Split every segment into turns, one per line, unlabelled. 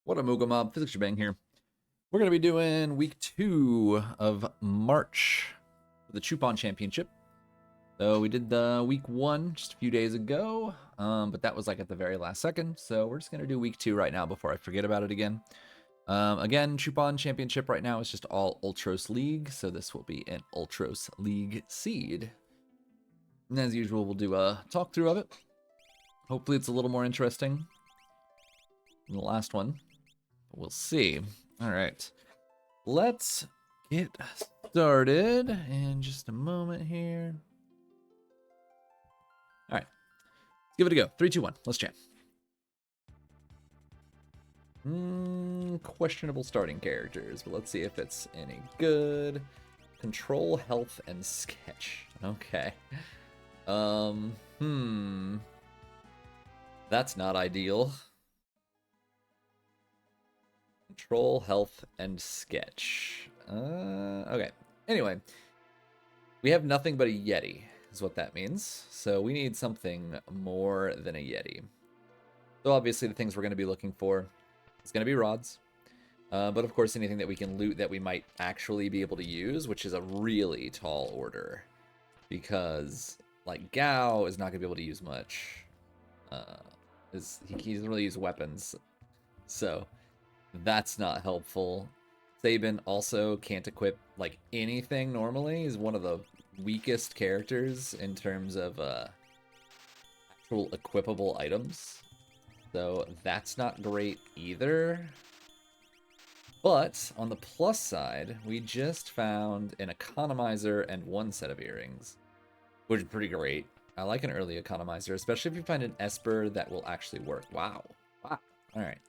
What a Moogle Mob, Physics Shebang here. We're going to be doing week 2 of March for the Chupon Championship. So we did the week 1 just a few days ago, but that was like at the very last second. So we're just going to do week 2 right now before I forget about it again. Again, Chupon Championship right now is just all Ultros League, so this will be an Ultros League seed. And as usual, we'll do a talk through of it. Hopefully it's a little more interesting than the last one. We'll see. All right. Let's get started in just a moment here. All right. Let's give it a go. 3, 2, 1. Let's jam. Questionable starting characters, but let's see if it's any good. Control, health, and sketch. Okay. That's not ideal. Control, health, and sketch. Okay. Anyway, we have nothing but a Yeti, is what that means. So we need something more than a Yeti. So obviously the things we're going to be looking for is going to be rods. But of course anything that we can loot that we might actually be able to use, which is a really tall order. Because, like, Gao is not going to be able to use much. He doesn't really use weapons. So that's not helpful. Sabin also can't equip like anything normally. He's one of the weakest characters in terms of actual equipable items. So that's not great either. But on the plus side, we just found an economizer and 1 set of earrings, which is pretty great. I like an early economizer, especially if you find an Esper that will actually work. Wow. All right.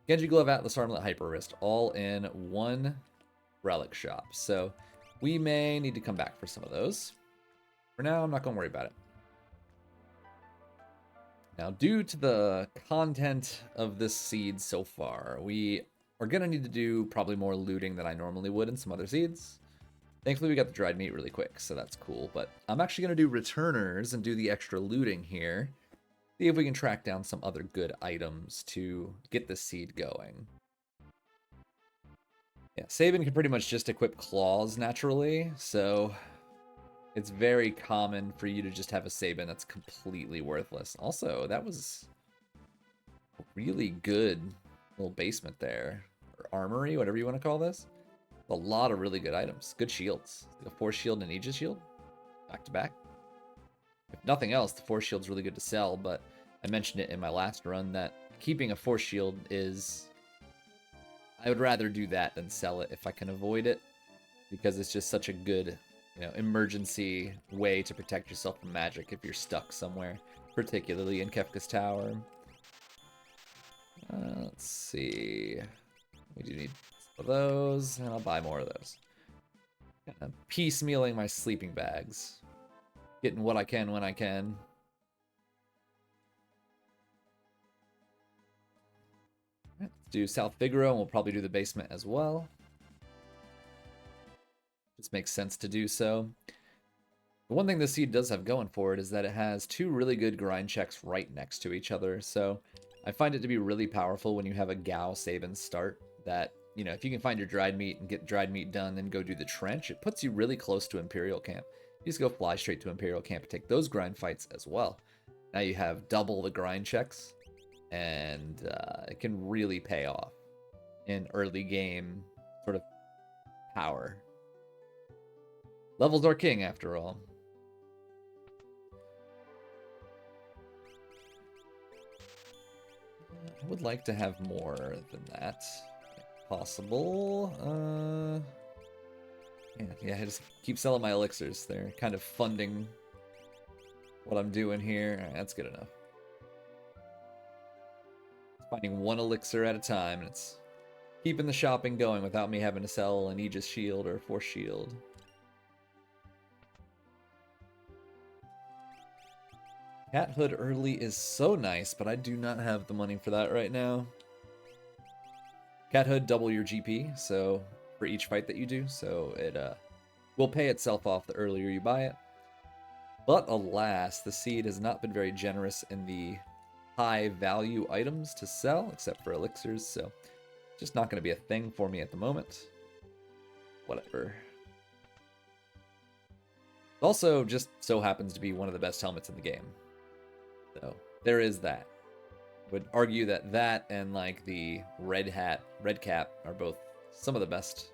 Genji Glove, Atlas Armlet, Hyper Wrist, all in 1 relic shop. So we may need to come back for some of those. For now, I'm not going to worry about it. Now, due to the content of this seed so far, we are going to need to do probably more looting than I normally would in some other seeds. Thankfully, we got the dried meat really quick, so that's cool. But I'm actually going to do returners and do the extra looting here. See if we can track down some other good items to get the seed going. Yeah, Sabin can pretty much just equip claws naturally, so it's very common for you to just have a Sabin that's completely worthless. Also, that was a really good little basement there. Or armory, whatever you want to call this. A lot of really good items. Good shields. Like a Force Shield and Aegis Shield. Back to back. If nothing else, the Force Shield's really good to sell, but I mentioned it in my last run that keeping a Force Shield is... I would rather do that than sell it if I can avoid it, because it's just such a good, emergency way to protect yourself from magic if you're stuck somewhere, particularly in Kefka's Tower. Let's see. We do need some of those, and I'll buy more of those. Kind of piecemealing my sleeping bags. Getting what I can when I can. Let's do South Figaro, and we'll probably do the basement as well. Just makes sense to do so. The one thing this seed does have going for it is that it has 2 really good grind checks right next to each other. So I find it to be really powerful when you have a Gao Sabin start that, if you can find your dried meat and get dried meat done and go do the trench, it puts you really close to Imperial Camp. You just go fly straight to Imperial Camp and take those grind fights as well. Now you have double the grind checks, and it can really pay off in early game sort of power. Levels are king, after all. I would like to have more than that, if possible. Yeah, I just keep selling my elixirs. They're kind of funding what I'm doing here. All right, that's good enough. Finding 1 elixir at a time, and it's keeping the shopping going without me having to sell an Aegis Shield or a Force Shield. Cat Hood early is so nice, but I do not have the money for that right now. Cat Hood double your GP, so for each fight that you do, so it will pay itself off the earlier you buy it. But alas, the seed has not been very generous in the high value items to sell, except for elixirs, so just not going to be a thing for me at the moment. Whatever. Also, just so happens to be one of the best helmets in the game. So, there is that. Would argue that that and like the red cap are both some of the best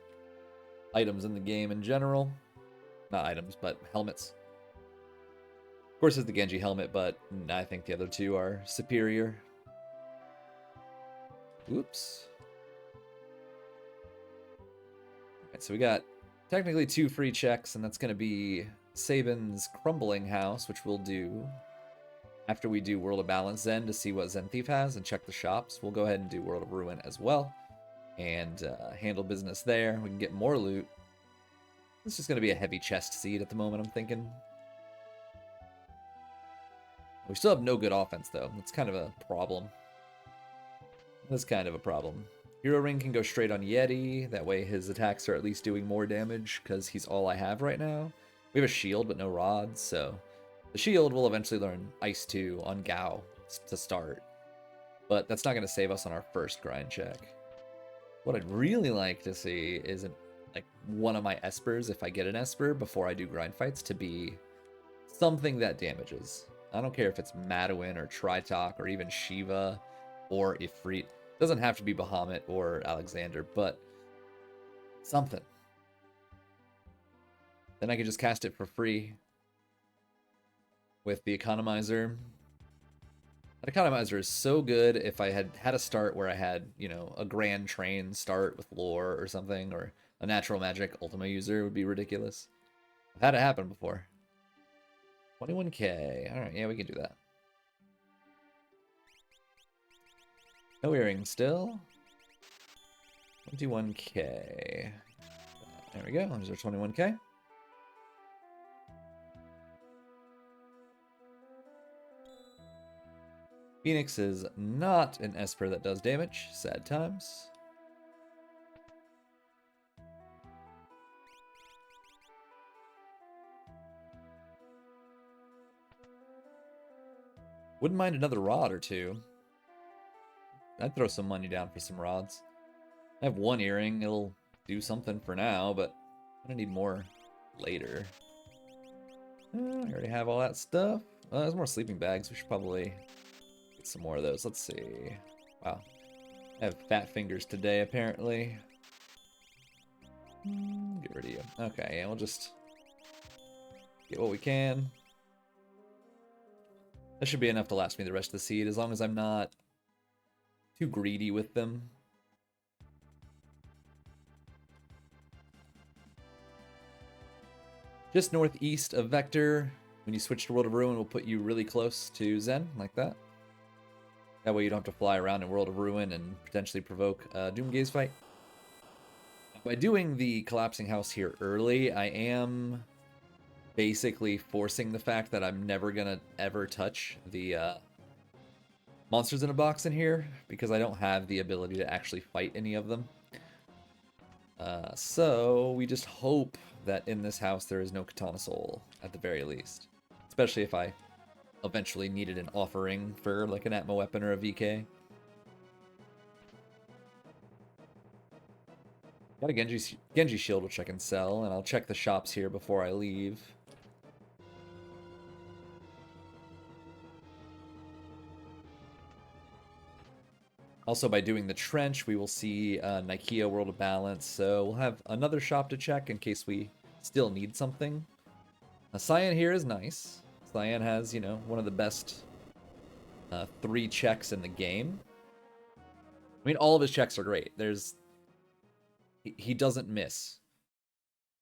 items in the game in general. Not items, but helmets. Of course, it's the Genji helmet, but I think the other two are superior. Oops. Alright, so we got technically 2 free checks, and that's going to be Sabin's Crumbling House, which we'll do after we do World of Balance Zen to see what Zen Thief has and check the shops. We'll go ahead and do World of Ruin as well and handle business there. We can get more loot. It's just going to be a heavy chest seed at the moment, I'm thinking. We still have no good offense, though. That's kind of a problem. That's kind of a problem. Hero Ring can go straight on Yeti. That way his attacks are at least doing more damage because he's all I have right now. We have a shield, but no rods, so... The shield will eventually learn Ice 2 on Gao to start. But that's not going to save us on our first grind check. What I'd really like to see is like one of my Espers, if I get an Esper before I do grind fights, to be something that damages. I don't care if it's Madeline or Tritok or even Shiva or Ifrit. It doesn't have to be Bahamut or Alexander, but something. Then I can just cast it for free with the Economizer. That Economizer is so good if I had a start where I had, you know, a Grand Train start with lore or something, or a Natural Magic Ultima user would be ridiculous. I've had it happen before. 21k. Alright, yeah, we can do that. No earring still. 21k. There we go. There's our 21k. Phoenix is not an Esper that does damage. Sad times. Wouldn't mind another rod or two. I'd throw some money down for some rods. I have 1 earring. It'll do something for now, but I'm gonna need more later. I already have all that stuff. There's more sleeping bags. We should probably get some more of those. Let's see. Wow. I have fat fingers today, apparently. Get rid of you. Okay, yeah, we'll just get what we can. That should be enough to last me the rest of the seed, as long as I'm not too greedy with them. Just northeast of Vector. When you switch to World of Ruin, we'll put you really close to Zen, like that. That way you don't have to fly around in World of Ruin and potentially provoke a Doomgaze fight. By doing the Collapsing House here early, I am basically forcing the fact that I'm never gonna ever touch the monsters in a box in here, because I don't have the ability to actually fight any of them. So we just hope that in this house there is no Katana Soul, at the very least. Especially if I eventually needed an offering for like an Atma weapon or a VK. Got a Genji shield which I can sell, and I'll check the shops here before I leave. Also, by doing the trench, we will see Nikea World of Balance, so we'll have another shop to check in case we still need something. Cyan here is nice. Cyan has, you know, one of the best 3 checks in the game. I mean, all of his checks are great. He doesn't miss.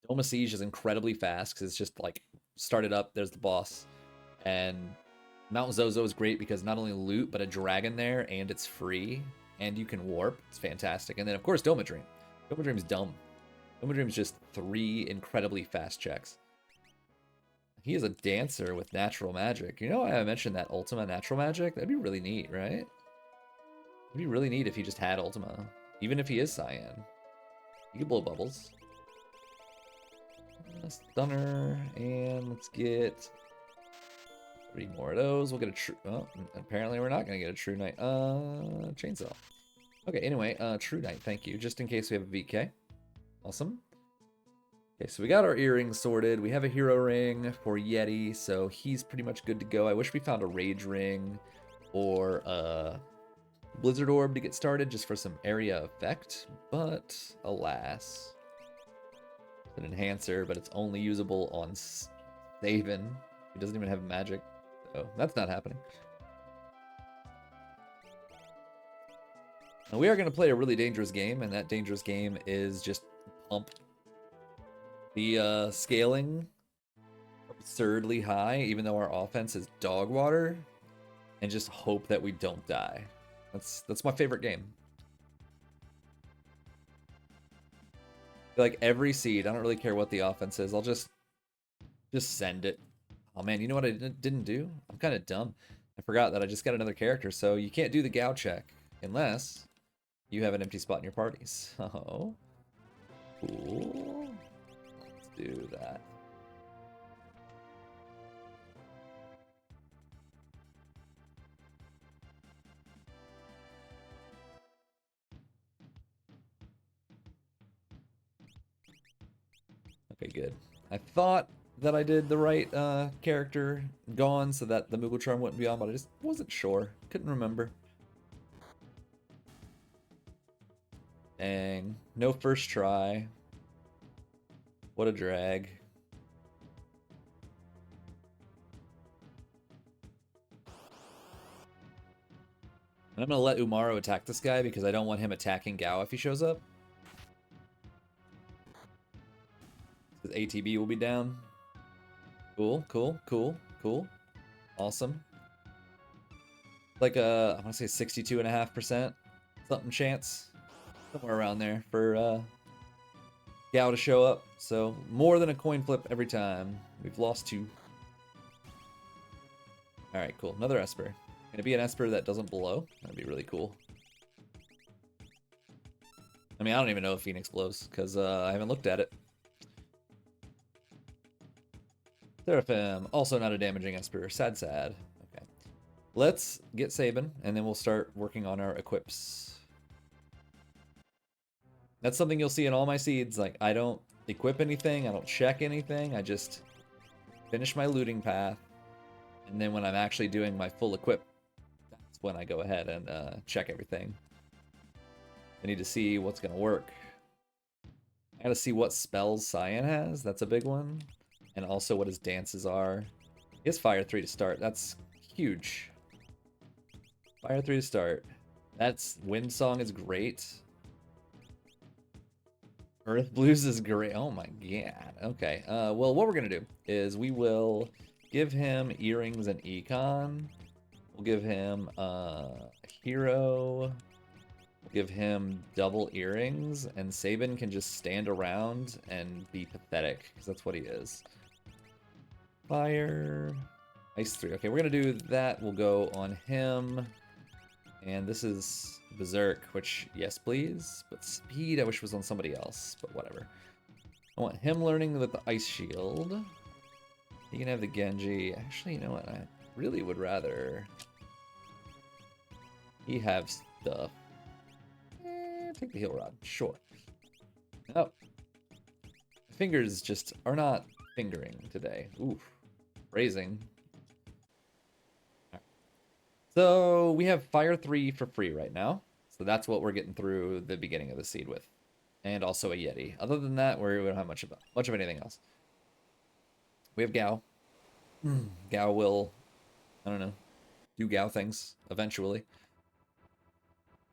Doma Siege is incredibly fast because it's just like started up, there's the boss. And Mount Zozo is great because not only loot, but a dragon there, and it's free, and you can warp. It's fantastic. And then, of course, Doma Dream. Doma Dream's dumb. Doma Dream's just 3 incredibly fast checks. He is a dancer with natural magic. You know why I mentioned that Ultima natural magic? That'd be really neat, right? It'd be really neat if he just had Ultima. Even if he is Cyan. He could blow bubbles. Stunner, and let's get 3 more of those. We'll get a true... Oh, apparently we're not going to get a true knight. Chainsaw. Okay, anyway, true knight, thank you. Just in case we have a VK. Awesome. Okay, so we got our earrings sorted. We have a hero ring for Yeti, so he's pretty much good to go. I wish we found a rage ring or a blizzard orb to get started just for some area effect, but alas. It's an enhancer, but it's only usable on Saban. He doesn't even have magic, so that's not happening. Now we are going to play a really dangerous game, and that dangerous game is just pump the scaling absurdly high, even though our offense is dog water, and just hope that we don't die. That's my favorite game. Like every seed, I don't really care what the offense is. I'll just send it. Oh man, you know what I didn't do? I'm kind of dumb. I forgot that I just got another character, so you can't do the Gao check unless you have an empty spot in your party. So cool. Let's do that. Okay, good. I thought that I did the right character gone so that the Moogle Charm wouldn't be on, but I just wasn't sure. Couldn't remember. Dang. No first try. What a drag. And I'm going to let Umaro attack this guy because I don't want him attacking Gao if he shows up. His ATB will be down. Cool, cool, cool, cool. Awesome. Like I want to say 62.5% something chance. Somewhere around there for Gao to show up. So more than a coin flip every time. We've lost 2. Alright, cool. Another Esper. Gonna be an Esper that doesn't blow. That'd be really cool. I mean, I don't even know if Phoenix blows, because I haven't looked at it. Seraphim, also not a damaging Esper. Sad, sad. Okay. Let's get Saban, and then we'll start working on our equips. That's something you'll see in all my seeds. Like, I don't equip anything, I don't check anything, I just finish my looting path. And then when I'm actually doing my full equip, that's when I go ahead and check everything. I need to see what's going to work. I gotta see what spells Cyan has, that's a big one. And also what his dances are. He has Fire 3 to start, that's huge. Fire 3 to start. That's, Wind Song is great. Earth Blues is great. Oh my god. Okay. Well, what we're going to do is we will give him Earrings and Econ. We'll give him Hero. We'll give him double Earrings. And Saban can just stand around and be pathetic, because that's what he is. Fire. Ice 3. Okay, we're going to do that. We'll go on him. And this is Berserk, which, yes, please. But Speed, I wish was on somebody else, but whatever. I want him learning with the Ice Shield. He can have the Genji. Actually, you know what? I really would rather he have stuff. Take the Heal Rod. Sure. Oh. Fingers just are not fingering today. Oof. Phrasing. So we have Fire 3 for free right now. So that's what we're getting through the beginning of the seed with. And also a Yeti. Other than that, we don't have much of anything else. We have Gao. Gao will, I don't know, do Gao things eventually.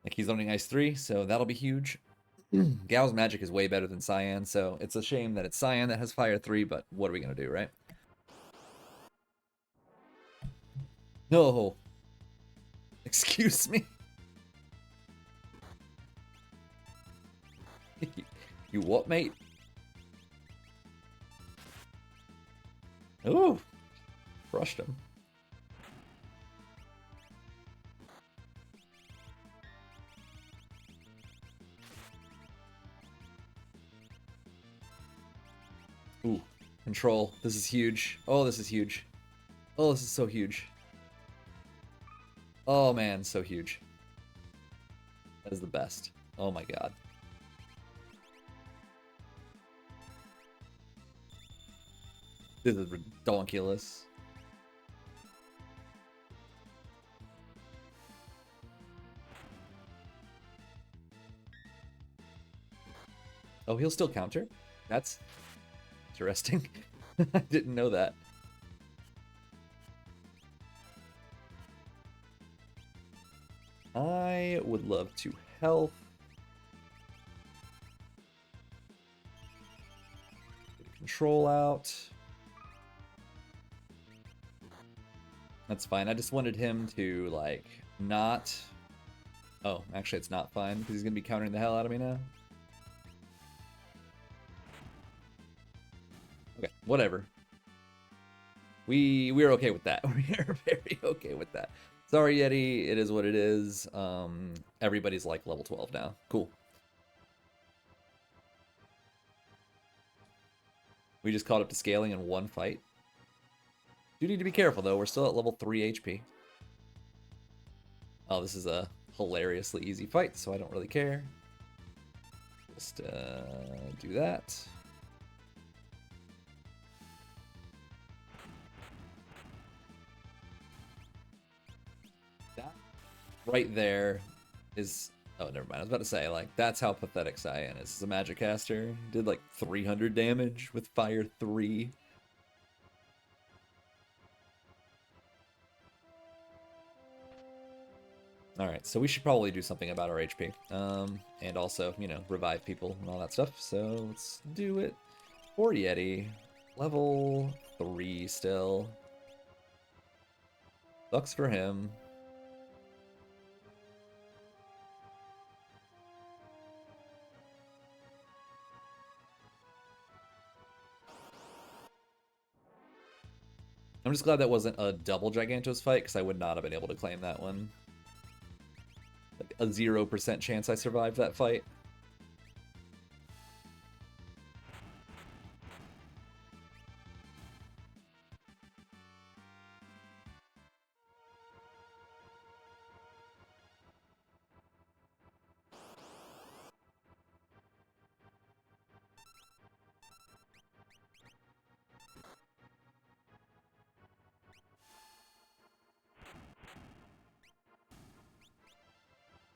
Like he's learning Ice 3, so that'll be huge. Gao's magic is way better than Cyan, so it's a shame that it's Cyan that has Fire 3, but what are we going to do, right? No. Excuse me. You what, mate? Ooh. Crushed him. Ooh. Control. This is huge. Oh, this is huge. Oh, this is so huge. Oh man, so huge. That is the best. Oh my god. This is redonkulous. Oh, he'll still counter? That's interesting. I didn't know that. I would love to health. Control out. That's fine. I just wanted him to, like, not... Oh, actually it's not fine, because he's going to be countering the hell out of me now. Okay, whatever. We're okay with that. We're very okay with that. Sorry, Yeti. It is what it is. Everybody's, like, level 12 now. Cool. We just caught up to scaling in one fight. Do need to be careful, though. We're still at level 3 HP. Oh, this is a hilariously easy fight, so I don't really care. Just do that. That right there is... Oh, never mind. I was about to say, like, that's how pathetic Cyan is. As a magic caster, did like 300 damage with Fire 3. Alright, so we should probably do something about our HP. And also, you know, revive people and all that stuff. So let's do it. Poor Yeti. Level 3 still. Sucks for him. I'm just glad that wasn't a double Gigantos fight, because I would not have been able to claim that one. Like a 0% chance I survived that fight.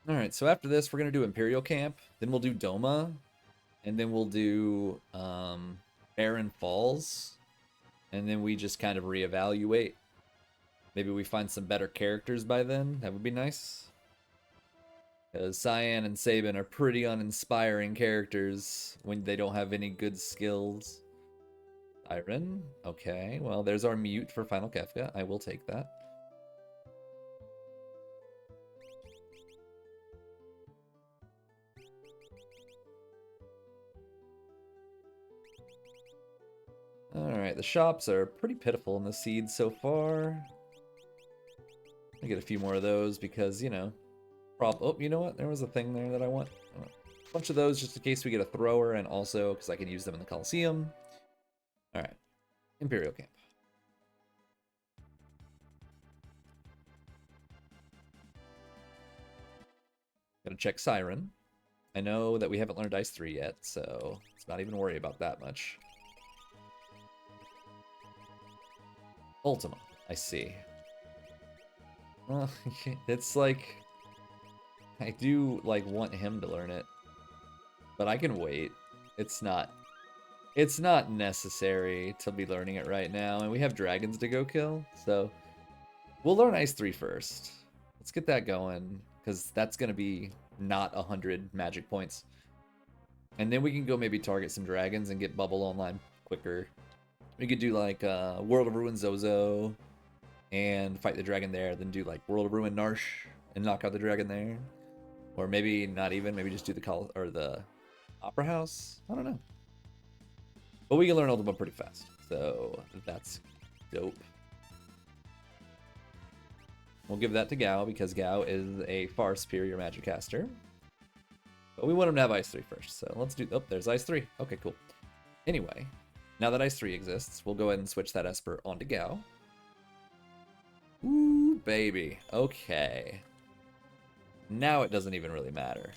Alright, so after this, we're going to do Imperial Camp, then we'll do Doma, and then we'll do Barren Falls, and then we just kind of reevaluate. Maybe we find some better characters by then. That would be nice. Because Cyan and Sabin are pretty uninspiring characters when they don't have any good skills. Siren, okay. Well, there's our mute for Final Kefka. I will take that. Alright, the shops are pretty pitiful in the seeds so far. I get a few more of those because, you know, oh, you know what? There was a thing there that I want. A bunch of those just in case we get a thrower, and also because I can use them in the Coliseum. Alright, Imperial Camp. Gotta check Siren. I know that we haven't learned Ice 3 yet, so let's not even worry about that much. Ultima, I see. Well, it's like... I do, like, want him to learn it. But I can wait. It's not necessary to be learning it right now, and we have dragons to go kill, so... We'll learn Ice 3 first. Let's get that going, because that's going to be not 100 magic points. And then we can go maybe target some dragons and get Bubble online quicker. We could do like World of Ruin Zozo and fight the dragon there, then do like World of Ruin Narsh and knock out the dragon there. Or maybe not even, maybe just do the Opera House. I don't know. But we can learn Ultima pretty fast, so that's dope. We'll give that to Gao because Gao is a far superior magic caster. But we want him to have Ice 3 first, so let's do... Oh, there's Ice 3. Okay, cool. Anyway, now that Ice 3 exists, we'll go ahead and switch that Esper onto Gao. Ooh, baby. Okay. Now it doesn't even really matter.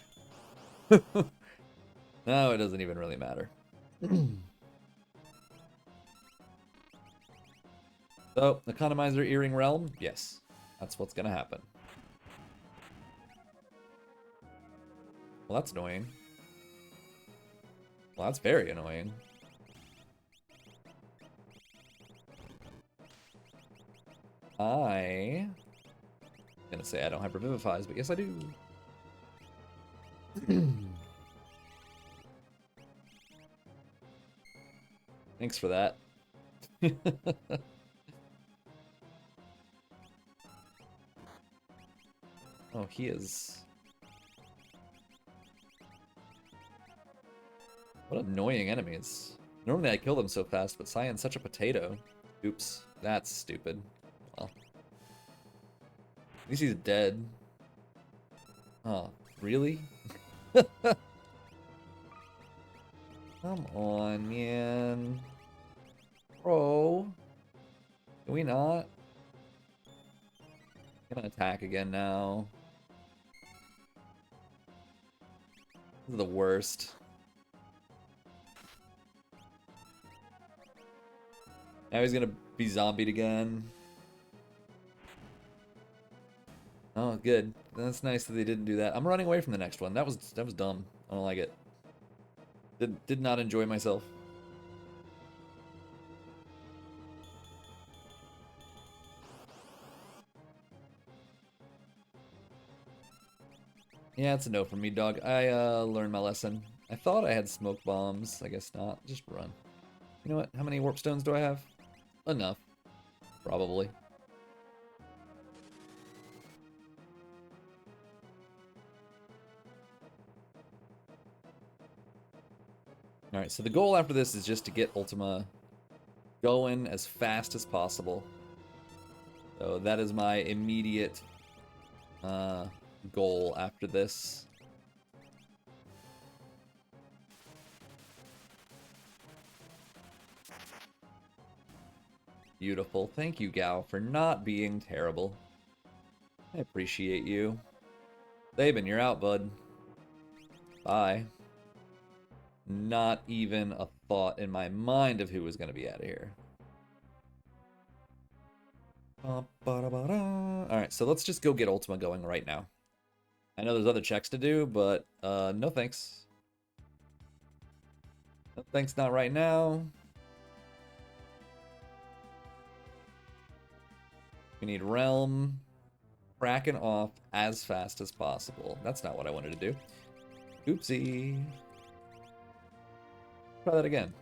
Now it doesn't even really matter. So, economizer earring realm? Yes. That's what's gonna happen. Well, that's annoying. Well, that's very annoying. I'm gonna say I don't have Revivifies, but yes I do. Thanks for that. Oh, he is... What annoying enemies. Normally I kill them so fast, but Cyan's such a potato. Oops, that's stupid. Well, at least he's dead. Oh, really? Come on, man. Bro. Can we not? I'm gonna attack again now. This is the worst. Now he's gonna be zombied again. Oh, good. That's nice that they didn't do that. I'm running away from the next one. That was dumb. I don't like it. Did not enjoy myself. Yeah, it's a no from me, dog. I learned my lesson. I thought I had smoke bombs. I guess not. Just run. You know what? How many warp stones do I have? Enough. Probably. Alright, so the goal after this is just to get Ultima going as fast as possible. So that is my immediate goal after this. Beautiful. Thank you, Gao, for not being terrible. I appreciate you. Saban, you're out, bud. Bye. Not even a thought in my mind of who was going to be out of here. Alright, so let's just go get Ultima going right now. I know there's other checks to do, but no thanks. No thanks, not right now. We need Realm. Kraken off as fast as possible. That's not what I wanted to do. Oopsie. Try that again.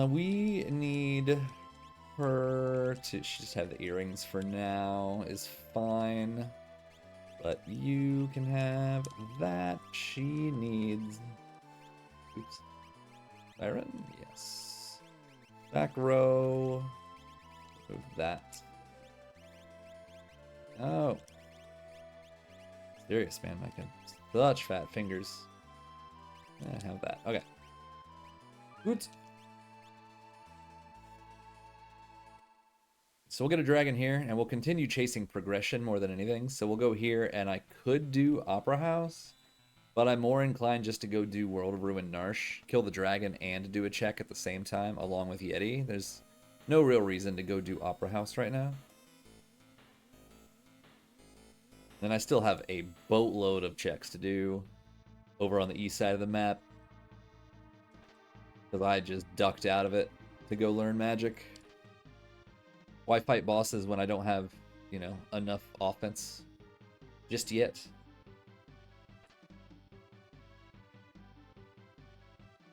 We need her to just have the earrings for now is fine. But you can have that. She needs... Oops. Siren? Yes. Back row. Move that. Oh. Serious, man. I can... Such fat fingers. I have that. Okay. Good. So we'll get a dragon here, and we'll continue chasing progression more than anything. So we'll go here, and I could do Opera House, but I'm more inclined just to go do World of Ruin Narsh, kill the dragon, and do a check at the same time, along with Yeti. There's no real reason to go do Opera House right now. And I still have a boatload of checks to do over on the east side of the map, because I just ducked out of it to go learn magic. Why fight bosses when I don't have, you know, enough offense just yet?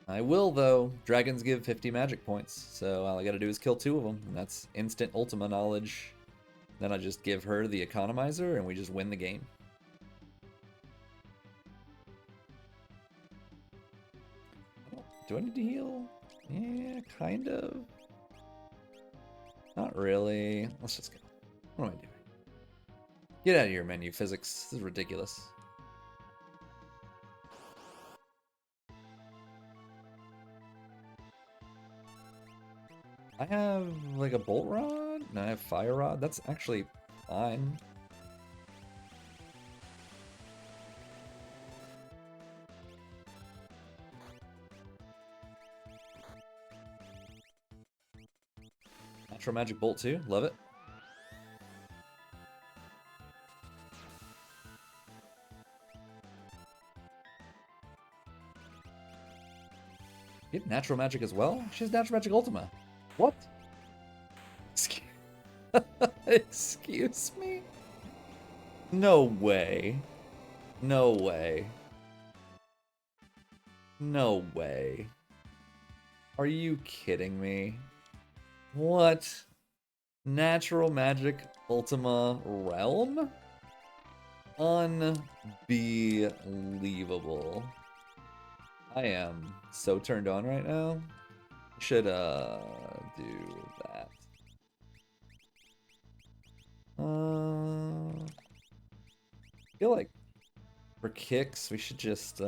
I will, though. Dragons give 50 magic points, so all I gotta do is kill 2 of them, and that's instant Ultima knowledge. Then I just give her the economizer, and we just win the game. Do I need to heal? Yeah, kind of. Not really. Let's just go. I Get out of here, menu physics. This is ridiculous. I have like a bolt rod, and I have fire rod. That's actually fine. Natural magic bolt too. Love it. You have natural magic as well? She has natural magic Ultima. What? Excuse me? No way. No way. No way. Are you kidding me? What? Natural magic Ultima Realm? Unbelievable. I am so turned on right now. Should do that. I feel like for kicks we should just give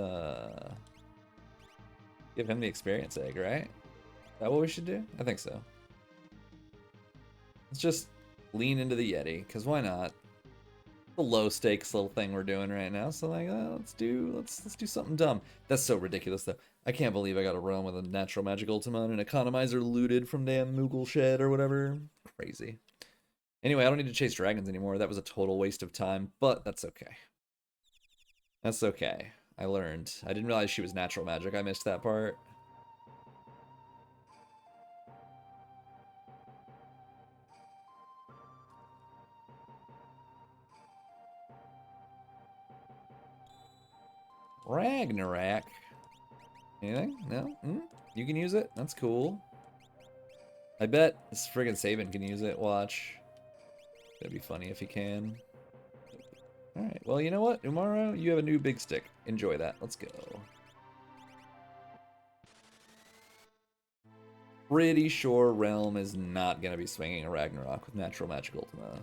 him the experience egg, right? Is that what we should do? I think so. Let's just lean into the Yeti, because why not? The low stakes little thing we're doing right now. So like, let's do something dumb. That's so ridiculous though. I can't believe I got a realm with a natural magic Ultima and an economizer looted from damn Moogle Shed or whatever. Crazy. Anyway, I don't need to chase dragons anymore. That was a total waste of time, but that's okay. That's okay. I learned. I didn't realize she was natural magic. I missed that part. Ragnarok. Anything? No? You can use it? That's cool. I bet this friggin' Saban can use it. Watch. That'd be funny if he can. Alright, well, you know what? Umaro, you have a new big stick. Enjoy that. Let's go. Pretty sure Realm is not going to be swinging a Ragnarok with natural magic Ultima.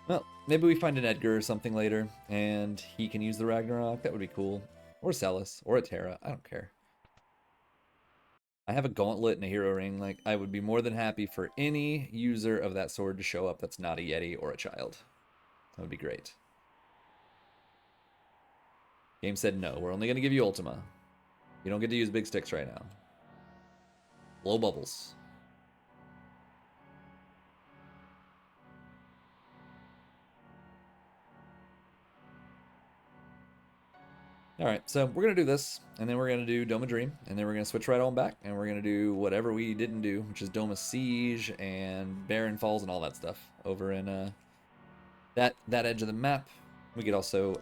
Well, maybe we find an Edgar or something later, and he can use the Ragnarok. That would be cool. Or Celis, or a Terra. I don't care. I have a gauntlet and a hero ring. Like, I would be more than happy for any user of that sword to show up that's not a Yeti or a child. That would be great. Game said no. We're only going to give you Ultima. You don't get to use big sticks right now. Blow bubbles. Alright, so we're going to do this, and then we're going to do Dome of Dream, and then we're going to switch right on back, and we're going to do whatever we didn't do, which is Dome of Siege and Barren Falls and all that stuff over in that edge of the map. We could also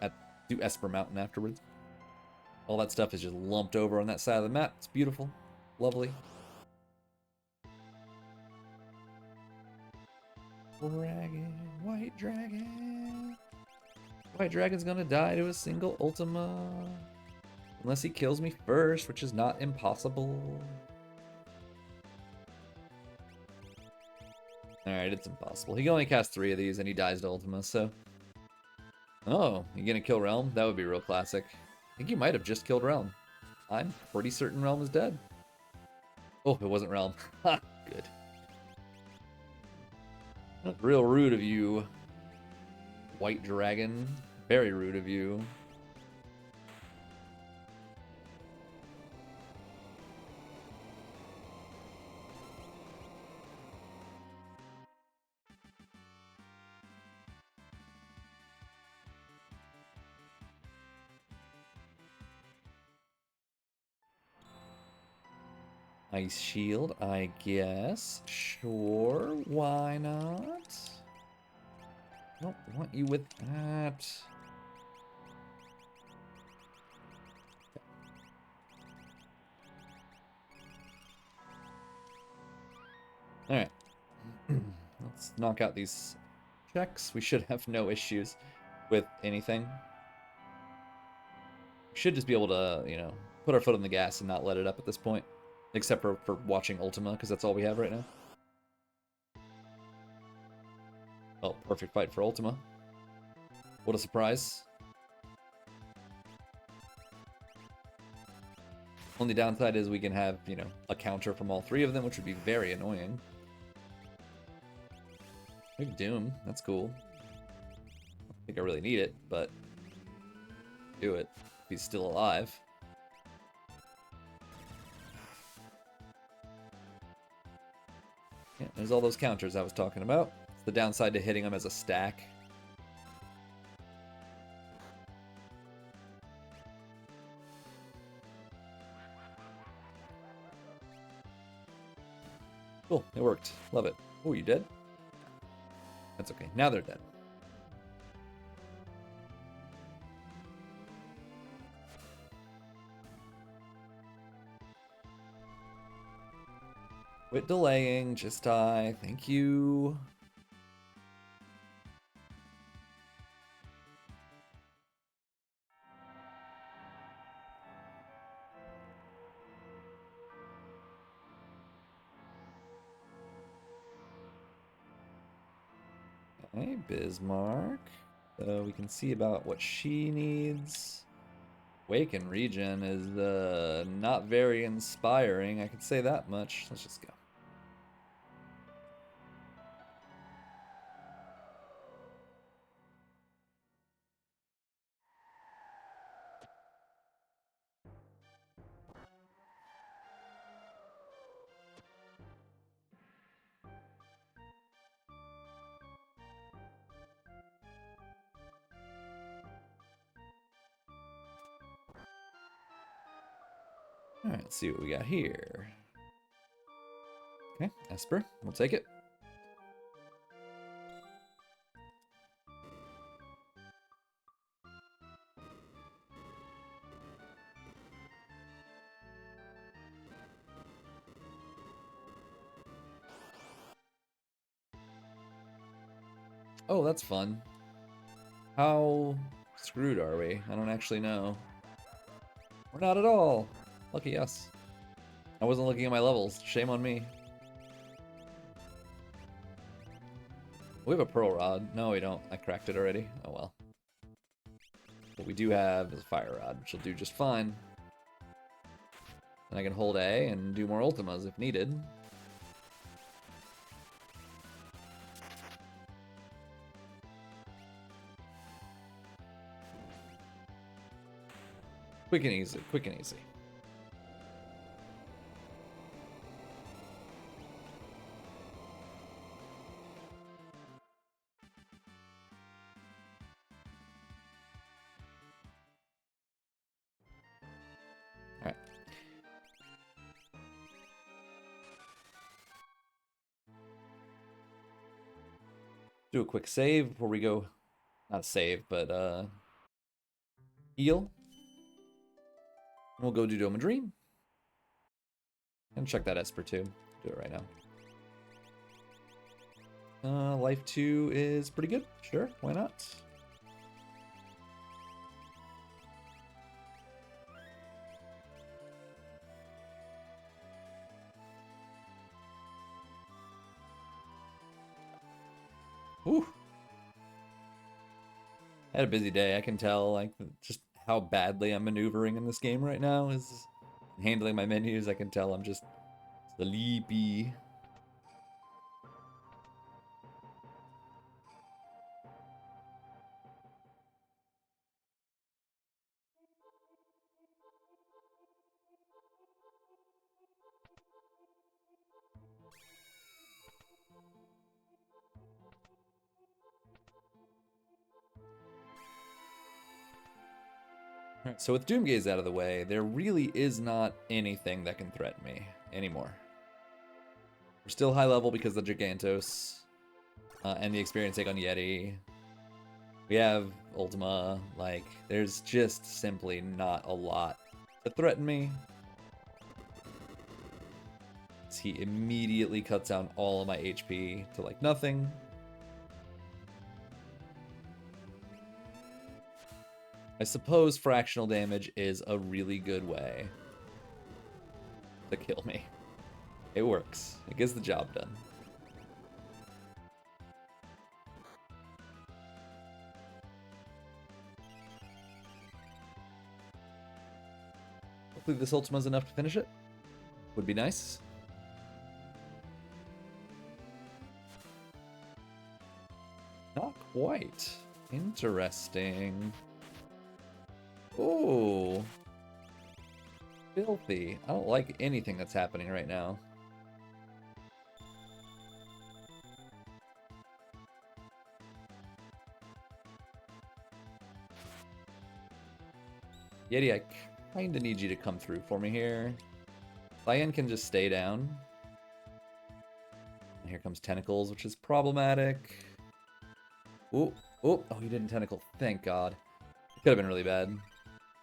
do Esper Mountain afterwards. All that stuff is just lumped over on that side of the map. It's beautiful. Lovely. Dragon. White dragon. White dragon's gonna die to a single Ultima. Unless he kills me first, which is not impossible. Alright, it's impossible. He can only cast 3 of these and he dies to Ultima, so... Oh, you gonna kill Realm? That would be real classic. I think you might have just killed Realm. I'm pretty certain Realm is dead. Oh, it wasn't Realm. Ha! Good. That's real rude of you, White Dragon. Very rude of you. Ice Shield, I guess. Sure, why not? I don't want you with that. Alright. Let's knock out these checks. We should have no issues with anything. We should just be able to, you know, put our foot on the gas and not let it up at this point. Except for watching Ultima, because that's all we have right now. Oh, perfect fight for Ultima. What a surprise. Only downside is we can have, you know, a counter from all three of them, which would be very annoying. Big Doom, that's cool. I don't think I really need it, but do it if he's still alive. Yeah, there's all those counters I was talking about. It's the downside to hitting them as a stack. Cool, it worked. Love it. Oh, you dead? That's okay. Now they're dead. Quit delaying, just die. Thank you. Okay, Bismarck. So we can see about what she needs. Wake and Regen is not very inspiring. I could say that much. Let's just go. Alright, let's see what we got here. Okay, Esper, we'll take it. Oh, that's fun. How screwed are we? I don't actually know. We're not at all. Lucky us. I wasn't looking at my levels. Shame on me. We have a Pearl Rod. No, we don't. I cracked it already. Oh well. What we do have is a Fire Rod, which will do just fine. And I can hold A and do more Ultimas if needed. Quick and easy, quick and easy. Alright. Do a quick save before we go. Not save, but heal. And we'll go do Dome and Dream. And check that Esper too. Do it right now. Life 2 is pretty good. Sure, why not? Whew. I had a busy day. I can tell, like, just how badly I'm maneuvering in this game right now is handling my menus. I can tell I'm just sleepy. Alright, so with Doomgaze out of the way, there really is not anything that can threaten me anymore. We're still high level because of the Gigantos and the experience take on Yeti. We have Ultima. Like, there's just simply not a lot to threaten me. He immediately cuts down all of my HP to like nothing. I suppose fractional damage is a really good way to kill me. It works. It gets the job done. Hopefully this Ultima's enough to finish it. Would be nice. Not quite. Interesting. Ooh. Filthy. I don't like anything that's happening right now. Yeti, I kinda need you to come through for me here. Cyan can just stay down. And here comes Tentacles, which is problematic. Ooh, ooh, oh, he didn't Tentacle. Thank God. It could have been really bad.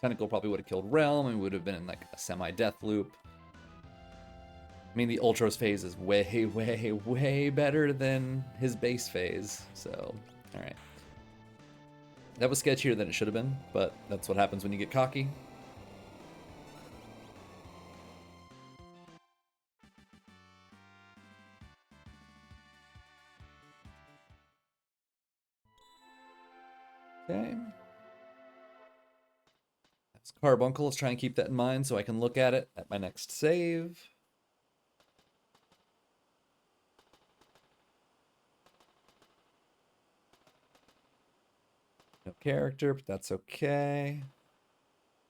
Tentacle probably would have killed Realm, and we would have been in like a semi-death loop. I mean, the Ultros phase is way, way, way better than his base phase. So, alright. That was sketchier than it should have been, but that's what happens when you get cocky. Okay. That's Carbuncle. Let's try and keep that in mind so I can look at it at my next save. No character, but that's okay.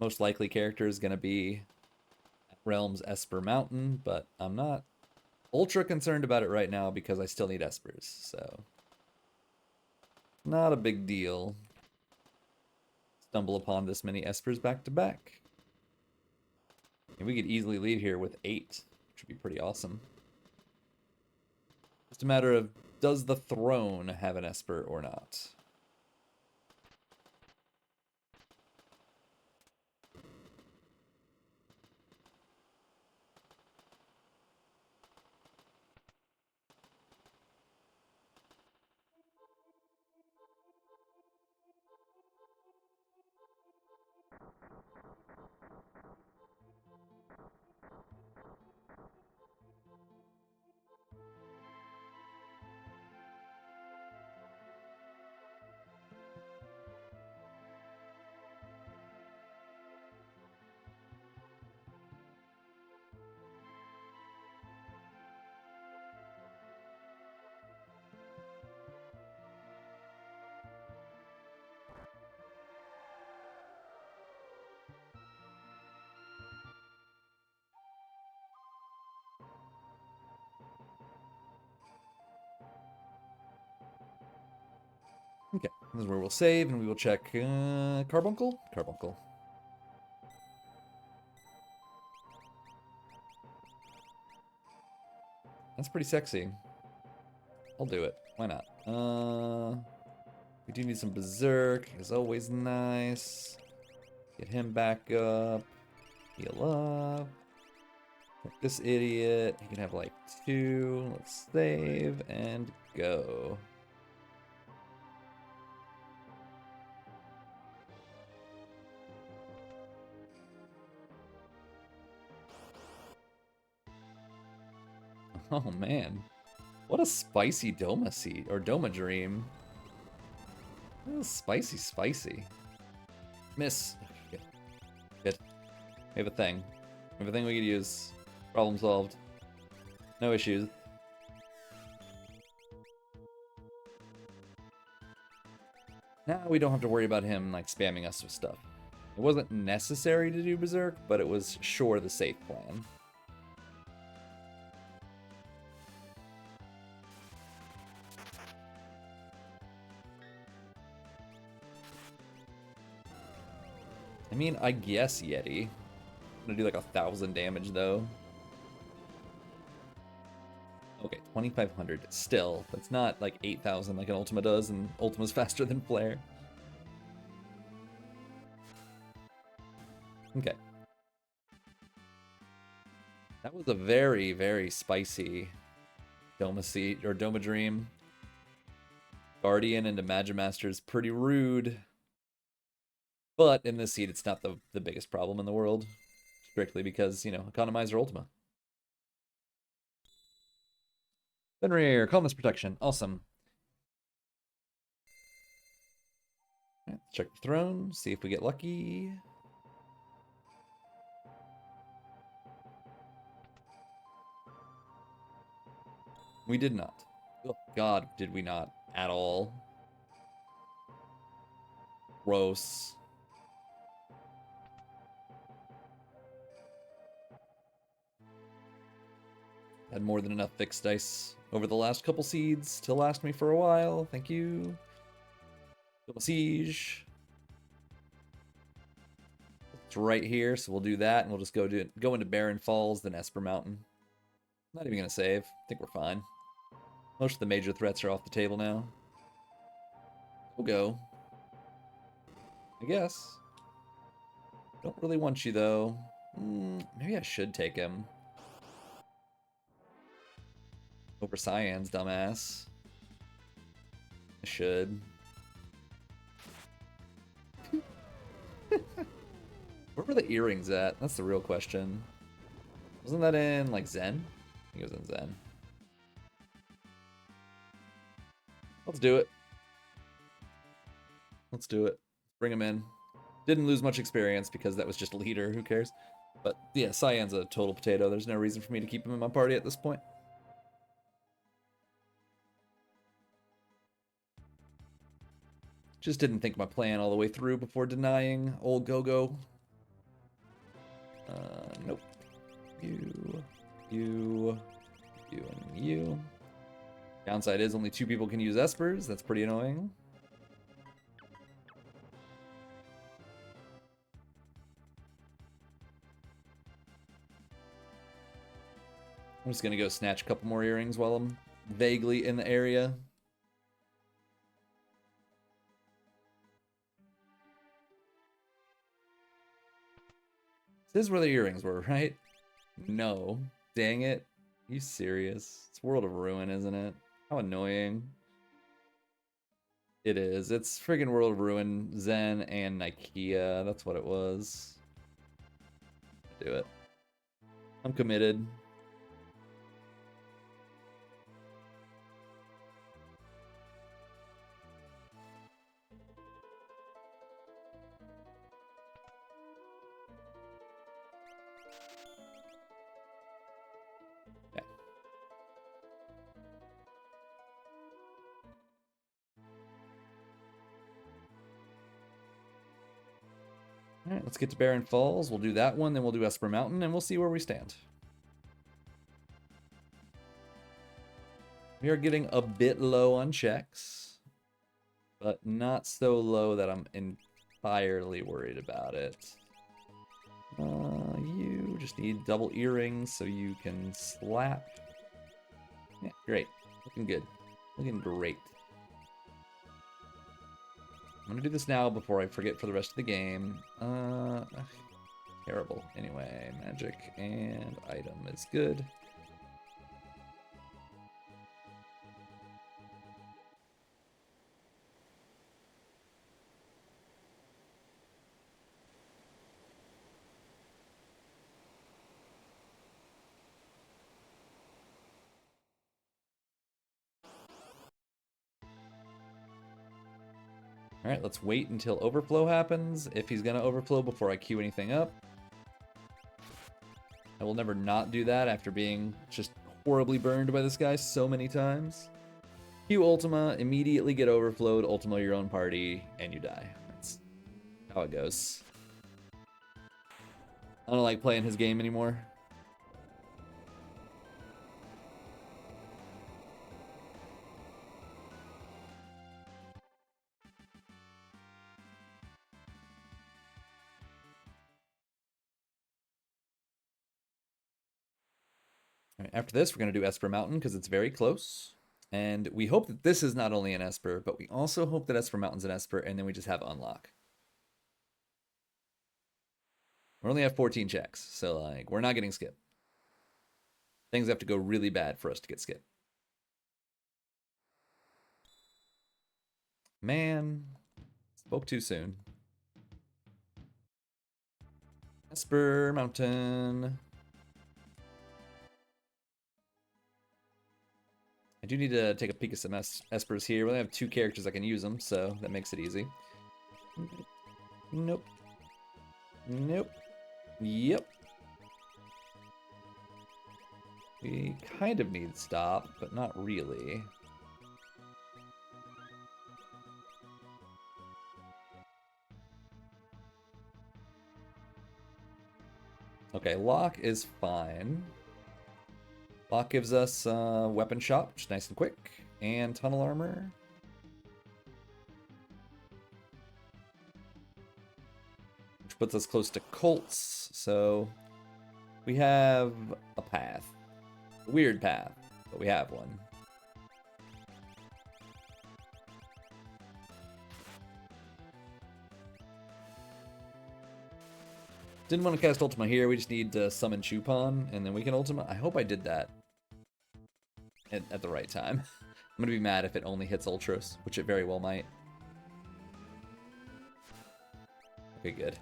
Most likely character is going to be Realm's Esper Mountain, but I'm not ultra concerned about it right now because I still need Espers, so not a big deal. Stumble upon this many Espers back to back. And we could easily leave here with 8, which would be pretty awesome. Just a matter of, does the throne have an Esper or not? Okay, this is where we'll save, and we will check Carbuncle? Carbuncle. That's pretty sexy. I'll do it. Why not? We do need some Berserk. Is always nice. Get him back up. Heal up. Take this idiot. He can have like 2. Let's save and go. Oh man. What a spicy Doma seed, or Doma dream. Spicy, spicy. Miss. Good. Good. We have a thing. We have a thing we could use. Problem solved. No issues. Now we don't have to worry about him like spamming us with stuff. It wasn't necessary to do Berserk, but it was sure the safe plan. I mean, I guess Yeti. I'm gonna do like 1,000 damage though. Okay, 2,500. Still, that's not like 8,000 like an Ultima does, and Ultima's faster than Flare. Okay. That was a very, very spicy Doma Seat, or Doma Dream. Guardian into Magimaster is pretty rude. But in this seed, it's not the biggest problem in the world. Strictly because, you know, Economizer Ultima. Fenrir, Calmness Protection. Awesome. Right, check the throne, see if we get lucky. We did not. Oh, God, did we not at all. Gross. Had more than enough fixed dice over the last couple seeds to last me for a while. Thank you. Double siege. It's right here, so we'll do that, and we'll just go into Barren Falls, then Esper Mountain. Not even gonna save. I think we're fine. Most of the major threats are off the table now. We'll go. I guess. Don't really want you, though. Maybe I should take him. Over Cyan's, dumbass. I should. Where were the earrings at? That's the real question. Wasn't that in, like, Zen? I think it was in Zen. Let's do it. Let's do it. Bring him in. Didn't lose much experience because that was just a leader. Who cares? But yeah, Cyan's a total potato. There's no reason for me to keep him in my party at this point. Just didn't think my plan all the way through before denying old Go-Go. Nope. You, and you. Downside is only 2 people can use Espers. That's pretty annoying. I'm just gonna go snatch a couple more earrings while I'm vaguely in the area. This is where the earrings were, right? No. Dang it. Are you serious? It's World of Ruin, isn't it? How annoying. It is. It's friggin' World of Ruin, Zen, and Nikea. That's what it was. Do it. I'm committed. Alright, let's get to Barren Falls. We'll do that one, then we'll do Esper Mountain, and we'll see where we stand. We are getting a bit low on checks, but not so low that I'm entirely worried about it. You just need double earrings so you can slap. Yeah, great. Looking good. Looking great. I'm gonna do this now before I forget for the rest of the game. Terrible. Anyway, magic and item is good. Alright, let's wait until overflow happens, if he's gonna overflow before I queue anything up. I will never not do that after being just horribly burned by this guy so many times. Queue Ultima, immediately get overflowed, Ultima your own party, and you die. That's how it goes. I don't like playing his game anymore. Right, after this, we're going to do Esper Mountain because it's very close. And we hope that this is not only an Esper, but we also hope that Esper Mountain's an Esper, and then we just have Unlock. We only have 14 checks, so like we're not getting skipped. Things have to go really bad for us to get skipped. Man, spoke too soon. Esper Mountain. I do need to take a peek at some Espers here. We only have 2 characters I can use them, so that makes it easy. Nope. Nope. Yep. We kind of need stop, but not really. Okay, lock is fine. Lock gives us weapon shop, which is nice and quick, and tunnel armor. Which puts us close to Colts, so we have a path. A weird path, but we have one. Didn't want to cast Ultima here, we just need to summon Chupon, and then we can Ultima. I hope I did that at the right time. I'm going to be mad if it only hits Ultros, which it very well might. Okay, good.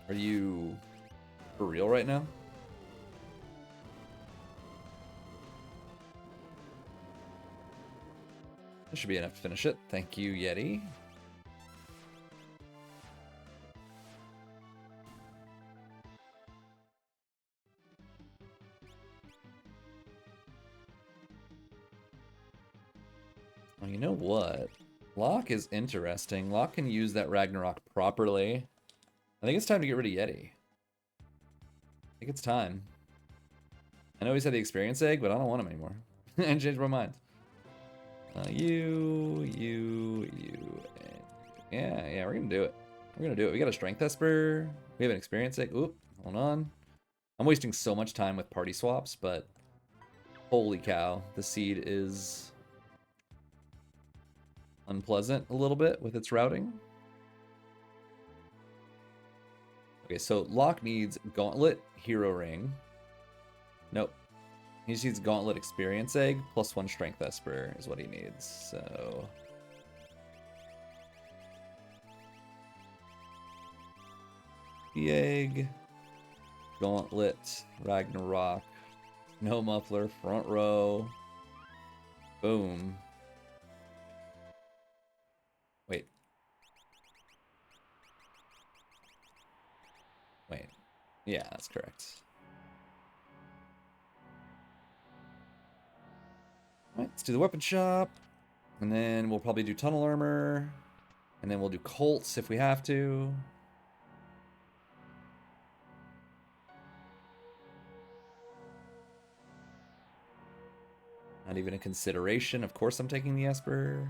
Are you for real right now? This should be enough to finish it. Thank you, Yeti. Well, you know what? Locke is interesting. Locke can use that Ragnarok properly. I think it's time to get rid of Yeti. I think it's time. I know he's had the experience egg, but I don't want him anymore. And changed my mind. You, and yeah, we're gonna do it. We're gonna do it. We got a strength esper. We have an experience egg. Oop, hold on. I'm wasting so much time with party swaps, but holy cow, the seed is unpleasant a little bit with its routing. Okay, so Locke needs Gauntlet, Hero Ring. Nope. He just needs Gauntlet Experience Egg, plus 1 Strength Esper is what he needs, so... The Egg, Gauntlet, Ragnarok, Snow Muffler, Front Row. Boom. Wait. Yeah, that's correct. Alright, let's do the weapon shop. And then we'll probably do tunnel armor. And then we'll do Colts if we have to. Not even a consideration. Of course I'm taking the Esper.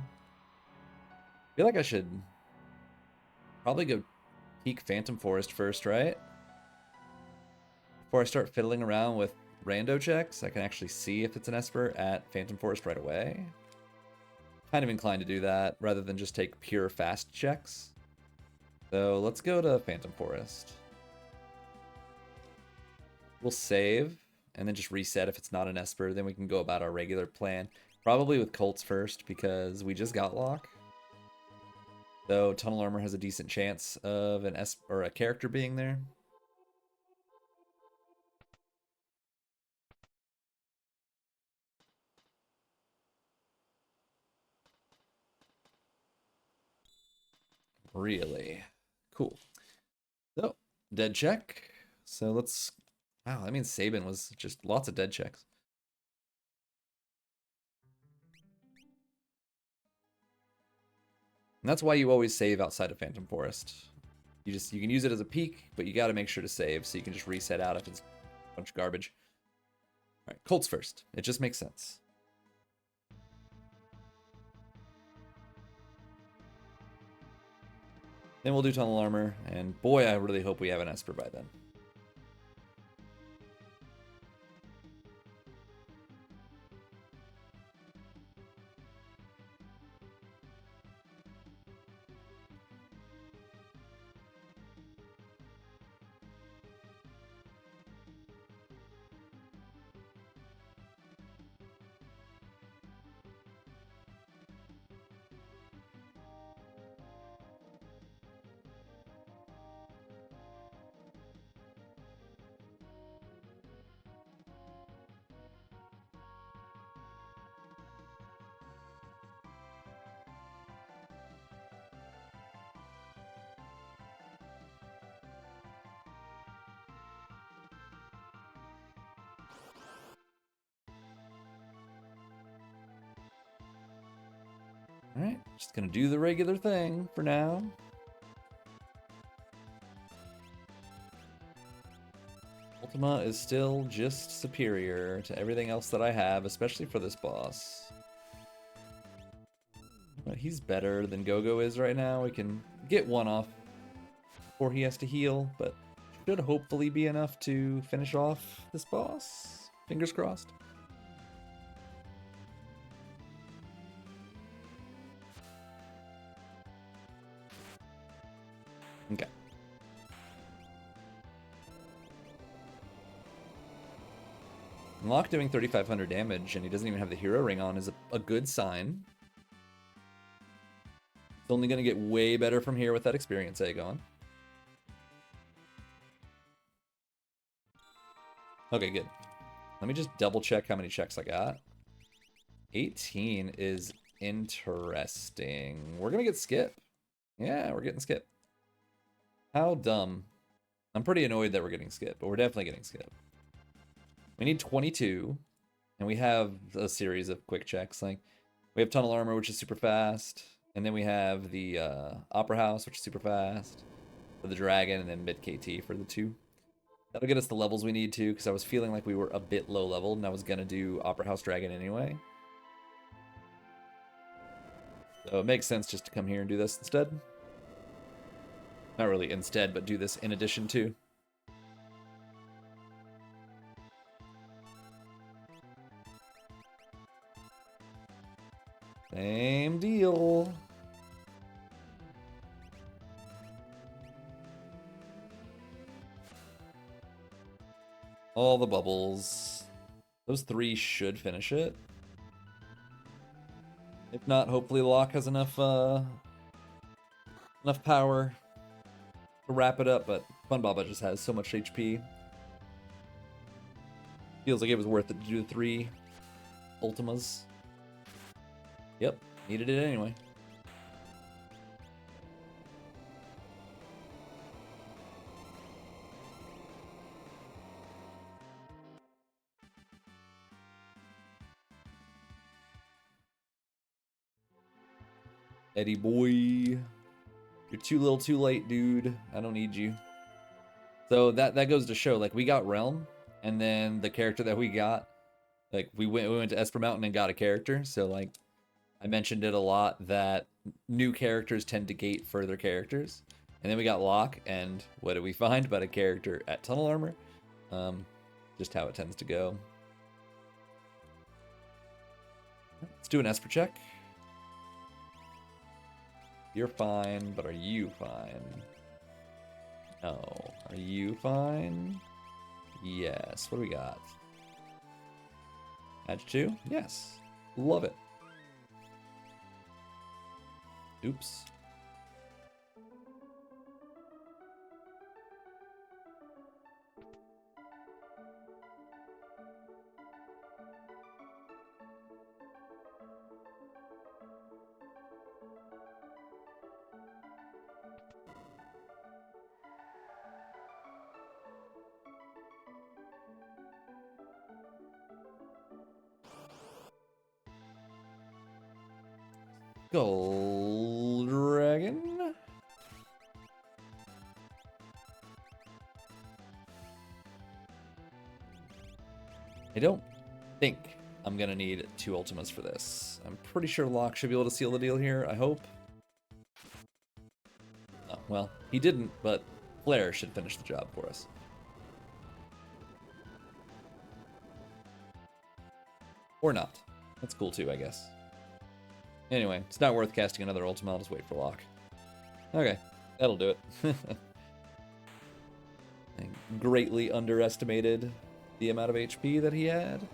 I feel like I should probably go peek Phantom Forest first, right? Before I start fiddling around with rando checks, I can actually see if it's an Esper at Phantom Forest right away. Kind of inclined to do that rather than just take pure fast checks. So let's go to Phantom Forest. We'll save and then just reset if it's not an Esper. Then we can go about our regular plan. Probably with Colts first because we just got Lock. Though Tunnel Armor has a decent chance of an Esper or a character being there. Really cool. So dead check. So let's. Wow, that means Sabin was just lots of dead checks. And that's why you always save outside of Phantom Forest. You can use it as a peek, but you got to make sure to save so you can just reset out if it's a bunch of garbage. All right, Colts first. It just makes sense. Then we'll do Tunnel Armor, and boy, I really hope we have an Esper by then. Alright, just gonna do the regular thing for now. Ultima is still just superior to everything else that I have, especially for this boss. But he's better than Gogo is right now. We can get one off before he has to heal, but should hopefully be enough to finish off this boss. Fingers crossed. Okay. Locke doing 3,500 damage, and he doesn't even have the hero ring on, is a good sign. It's only going to get way better from here with that experience egg on. Okay, good. Let me just double check how many checks I got. 18 is interesting. We're going to get skip. Yeah, we're getting skip. How dumb. I'm pretty annoyed that we're getting skip, but we're definitely getting skip. We need 22, and we have a series of quick checks. Like, we have Tunnel Armor, which is super fast, and then we have the Opera House, which is super fast, for the Dragon, and then Mid KT for the 2. That'll get us the levels we need to, because I was feeling like we were a bit low leveled, and I was going to do Opera House Dragon anyway. So it makes sense just to come here and do this instead. Not really instead, but do this in addition to. Same deal. All the bubbles. Those 3 should finish it. If not, hopefully Locke has enough enough power to wrap it up, but Fun Baba just has so much HP. Feels like it was worth it to do the 3 Ultimas. Yep, needed it anyway. Eddie boy. You're too little too late, dude. I don't need you. So that goes to show, like, we got Realm, and then the character that we got, like, we went to Esper Mountain and got a character, so, like, I mentioned it a lot that new characters tend to gate further characters. And then we got Locke, and what did we find but a character at Tunnel Armor? Just how it tends to go. Let's do an Esper check. You're fine, but are you fine? No. Are you fine? Yes. What do we got? Edge 2? Yes. Love it. Oops. Gold Dragon. I don't think I'm gonna need 2 Ultimas for this. I'm pretty sure Locke should be able to seal the deal here, I hope. Oh, well, he didn't, but Flare should finish the job for us. Or not. That's cool too, I guess. Anyway, it's not worth casting another Ultima, I'll just wait for Locke. Okay, that'll do it. I greatly underestimated the amount of HP that he had.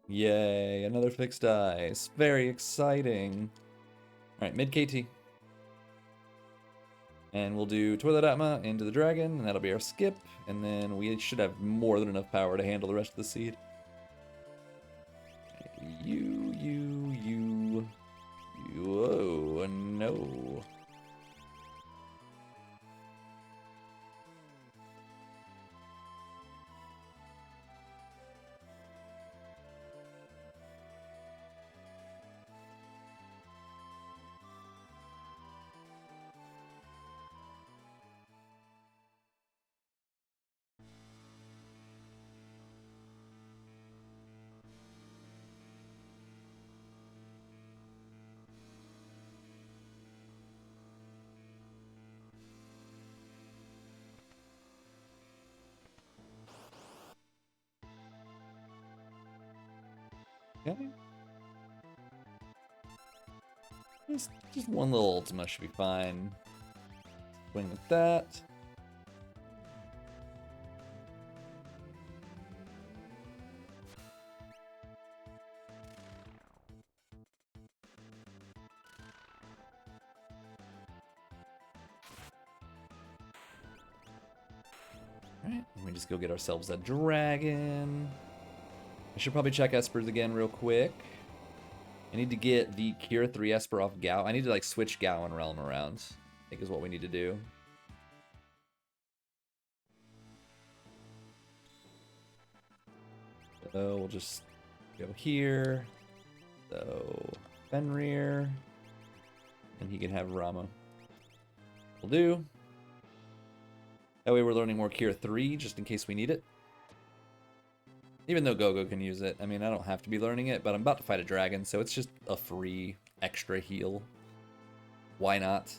Yay, another fixed ice. Very exciting. Alright, mid KT. And we'll do Toilet Atma into the Dragon, and that'll be our skip. And then we should have more than enough power to handle the rest of the seed. You. Whoa, no. Okay. Just one little Ultima should be fine. Swing with that. Alright, we just go get ourselves a dragon. I should probably check Espers again real quick. I need to get the Cure 3 Esper off Gao. I need to like switch Gao and Realm around, I think is what we need to do. So we'll just go here. So Fenrir. And he can have Rama. Will do. That way we're learning more Cure 3 just in case we need it. Even though Gogo can use it. I mean, I don't have to be learning it, but I'm about to fight a dragon, so it's just a free extra heal. Why not?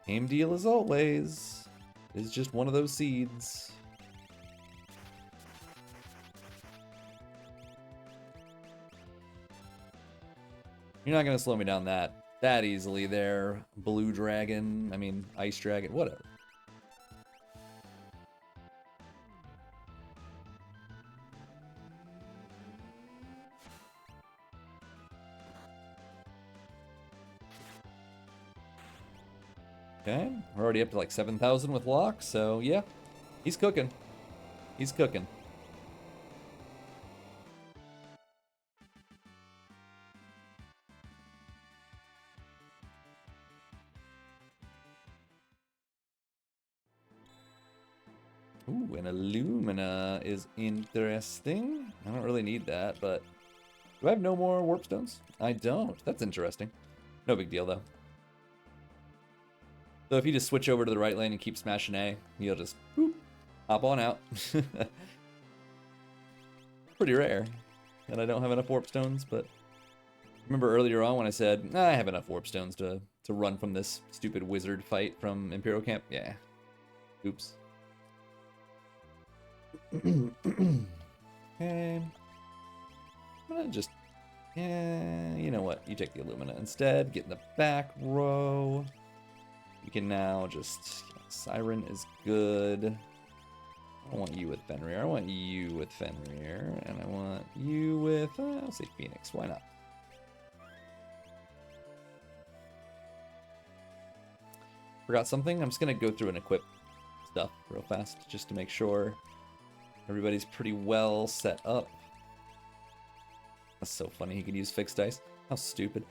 Same deal as always. It's just one of those seeds. You're not gonna slow me down that easily there, blue dragon. I mean, ice dragon, whatever. Okay, we're already up to like 7,000 with lock, so yeah, he's cooking. He's cooking. Ooh, an Illumina is interesting. I don't really need that, but do I have no more warp stones? I don't. That's interesting. No big deal though. So if you just switch over to the right lane and keep smashing A, you'll just boop, hop on out. Pretty rare that I don't have enough warp stones, but remember earlier on when I said, I have enough warp stones to run from this stupid wizard fight from Imperial Camp? Yeah. Oops. Okay. I'm gonna just, yeah, you know what? You take the Illumina instead, get in the back row. You can now just, Siren is good. I don't want you with Fenrir. I want you with Fenrir. And I want you with, I'll say Phoenix. Why not? Forgot something? I'm just going to go through and equip stuff real fast just to make sure everybody's pretty well set up. That's so funny. He could use fixed dice. How stupid.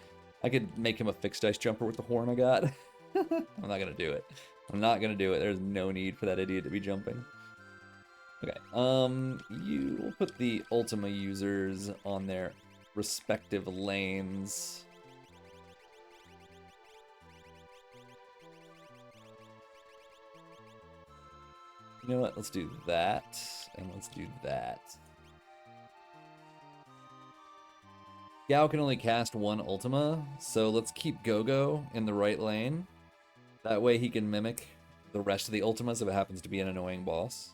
I could make him a fixed dice jumper with the horn I got. I'm not going to do it. I'm not going to do it. There's no need for that idiot to be jumping. Okay, you will put the Ultima users on their respective lanes. You know what? Let's do that, and let's do that. Gao can only cast one Ultima, so let's keep Gogo in the right lane. That way he can mimic the rest of the Ultimas if it happens to be an annoying boss.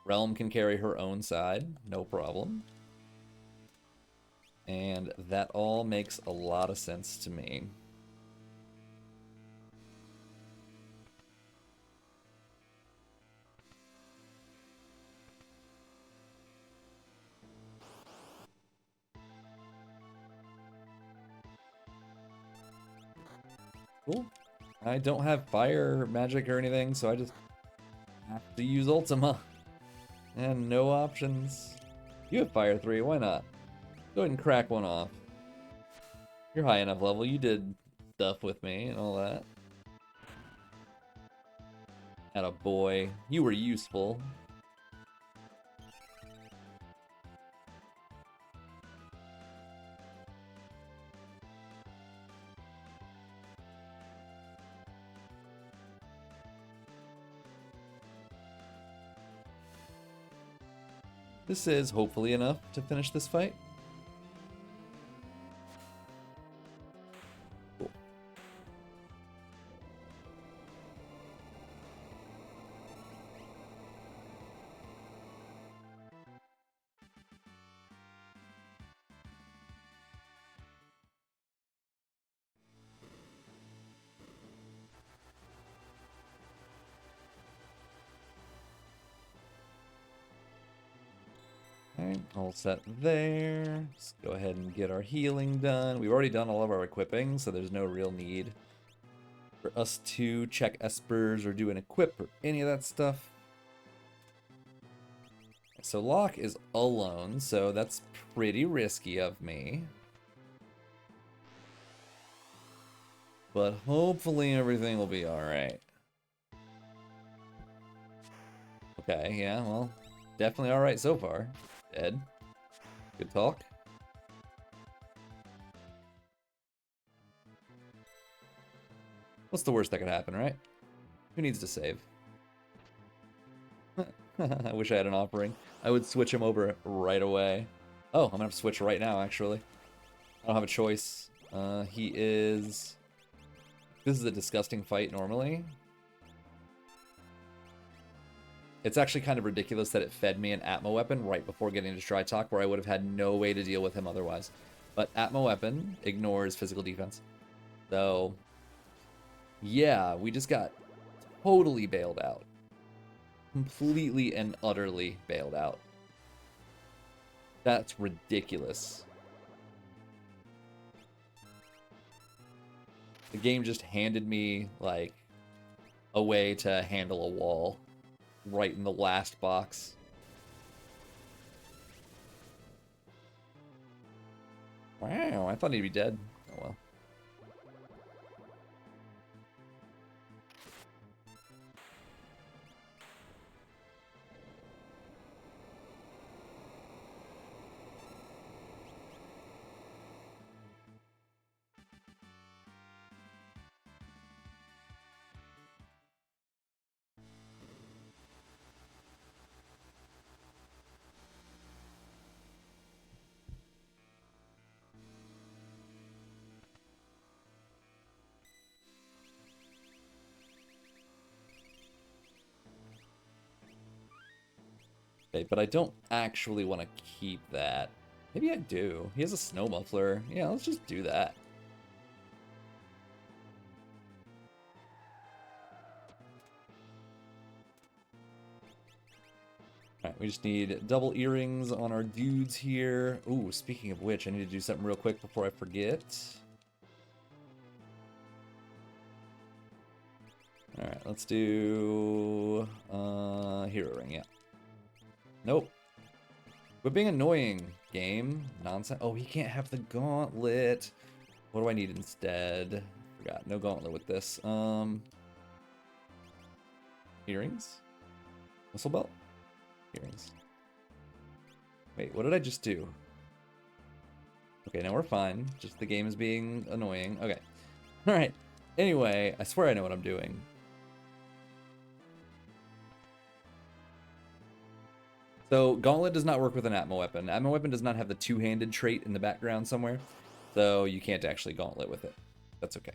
Realm can carry her own side, no problem. And that all makes a lot of sense to me. Cool. I don't have fire magic or anything, so I just have to use Ultima. And no options. You have fire 3, why not? Go ahead and crack one off. You're high enough level, you did stuff with me and all that. Atta boy, you were useful. This is hopefully enough to finish this fight. Cool. Alright, all set there. Let's go ahead and get our healing done. We've already done all of our equipping, so there's no real need for us to check espers or do an equip or any of that stuff. So Locke is alone, so that's pretty risky of me. But hopefully everything will be alright. Okay, yeah, well, definitely alright so far. Dead. Good talk. What's the worst that could happen, right? Who needs to save? I wish I had an offering. I would switch him over right away. Oh, I'm gonna have to switch right now, actually. I don't have a choice. He is... This is a disgusting fight normally. It's actually kind of ridiculous that it fed me an Atmo weapon right before getting to Dry Talk, where I would have had no way to deal with him otherwise. But Atmo weapon ignores physical defense. So, yeah, we just got totally bailed out. Completely and utterly bailed out. That's ridiculous. The game just handed me, like, a way to handle a wall. Right in the last box. Wow, I thought he'd be dead. Oh well. Okay, but I don't actually want to keep that. Maybe I do. He has a snow muffler. Yeah, let's just do that. Alright, we just need double earrings on our dudes here. Ooh, speaking of which, I need to do something real quick before I forget. Alright, let's do... hero ring, yeah. Nope. Quit being annoying, game. Nonsense. Oh, he can't have the gauntlet. What do I need instead? Forgot. No gauntlet with this. Earrings? Whistle belt? Earrings. Wait, what did I just do? Okay, now we're fine. Just the game is being annoying. Okay. Alright. Anyway, I swear I know what I'm doing. So, Gauntlet does not work with an Atmo weapon. Atmo weapon does not have the two-handed trait in the background somewhere, so you can't actually Gauntlet with it. That's okay.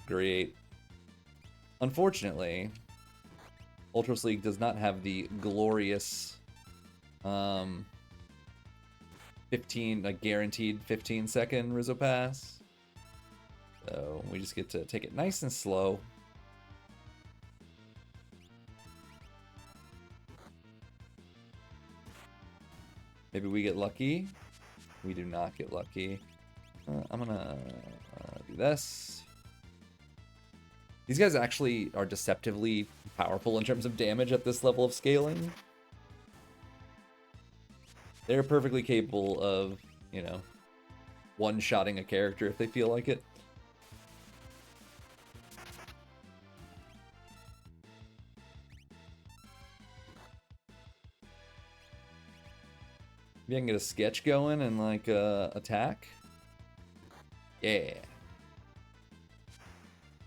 Great. Unfortunately, Ultros League does not have the glorious 15, like guaranteed 15-second Rizzo pass. So, we just get to take it nice and slow. Maybe we get lucky. We do not get lucky. I'm gonna do this. These guys actually are deceptively powerful in terms of damage at this level of scaling. They're perfectly capable of, you know, one-shotting a character if they feel like it. Maybe I can get a sketch going and, like, attack. Yeah.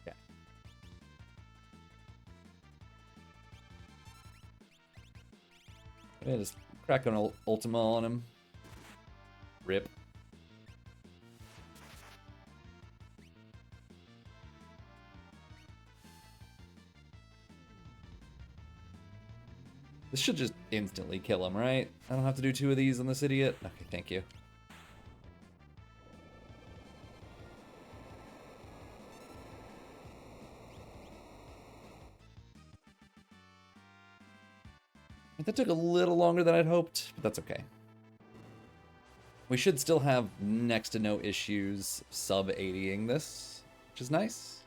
Yeah. Yeah, just crack an Ultima on him. Rip. This should just instantly kill him, right? I don't have to do 2 of these on this idiot? Okay, thank you. That took a little longer than I'd hoped, but that's okay. We should still have next to no issues sub-80ing this, which is nice.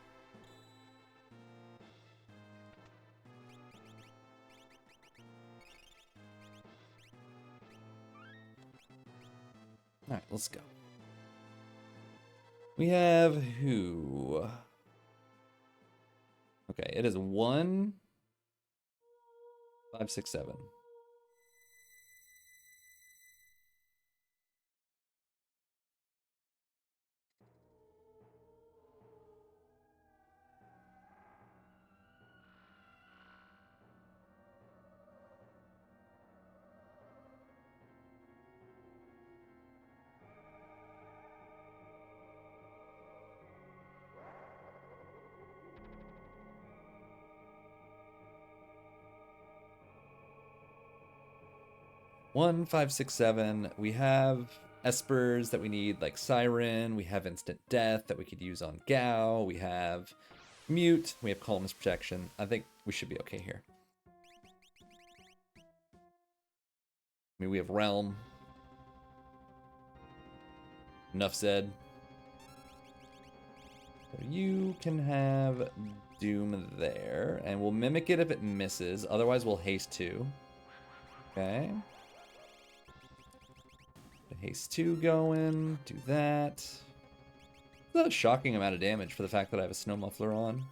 Alright, let's go. We have who? Okay, it is 1, 5, 6, 7. One, 5, 6, 7. We have Espers that we need, like Siren. We have Instant Death that we could use on Gao. We have Mute. We have Columnist Protection. I think we should be okay here. I mean, we have Realm. Enough said. So you can have Doom there, and we'll Mimic it if it misses. Otherwise, we'll Haste 2. Okay. Haste 2 going, do that. That's a shocking amount of damage for the fact that I have a Snow Muffler on.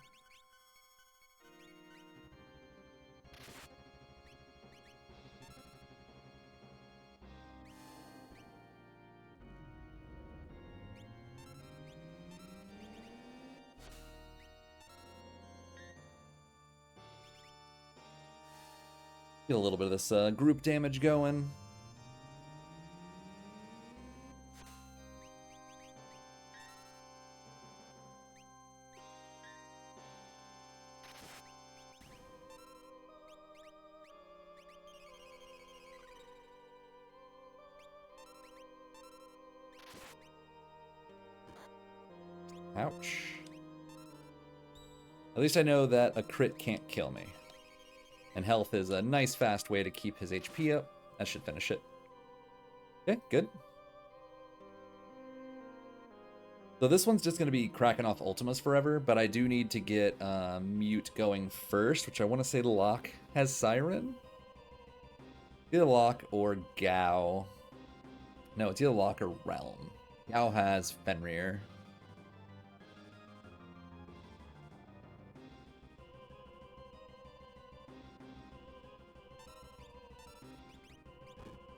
Get a little bit of this group damage going. Ouch. At least I know that a crit can't kill me. And health is a nice fast way to keep his HP up. That should finish it. Okay, good. So this one's just going to be cracking off Ultimas forever, but I do need to get Mute going first, which I want to say Locke has Siren? Either Locke or Gao. No, it's either Locke or Realm. Gao has Fenrir.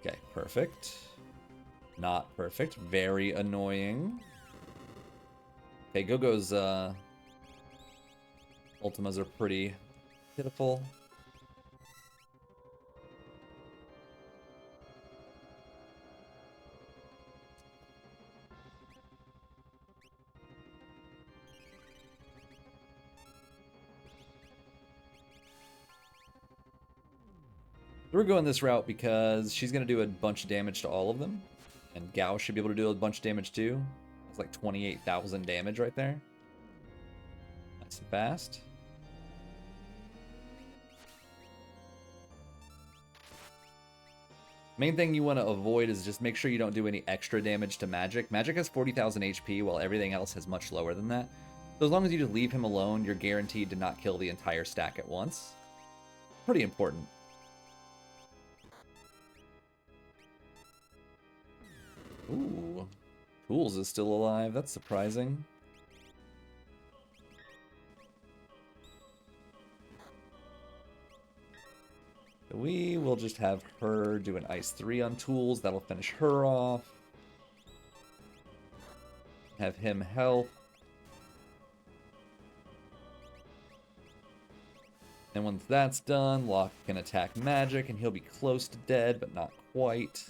Okay, perfect. Not perfect. Very annoying. Okay, Go-Go's Ultimas are pretty pitiful. We're going this route because she's going to do a bunch of damage to all of them. And Gao should be able to do a bunch of damage too. It's like 28,000 damage right there. Nice and fast. Main thing you want to avoid is just make sure you don't do any extra damage to Magic. Magic has 40,000 HP while everything else has much lower than that. So as long as you just leave him alone, you're guaranteed to not kill the entire stack at once. Pretty important. Ooh. Tools is still alive. That's surprising. We will just have her do an Ice 3 on Tools. That'll finish her off. Have him health. And once that's done, Locke can attack magic, and he'll be close to dead, but not quite.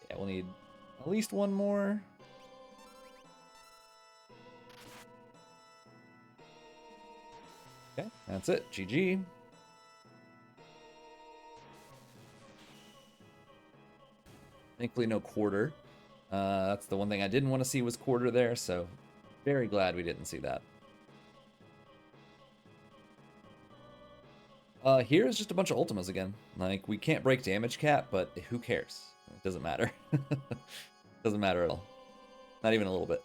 Yeah, we'll need at least one more. Okay, that's it. GG. Thankfully, no quarter. That's the one thing I didn't want to see was quarter there, so very glad we didn't see that. Here's just a bunch of Ultimas again. Like, we can't break damage cap, but who cares? It doesn't matter. Doesn't matter at all. Not even a little bit.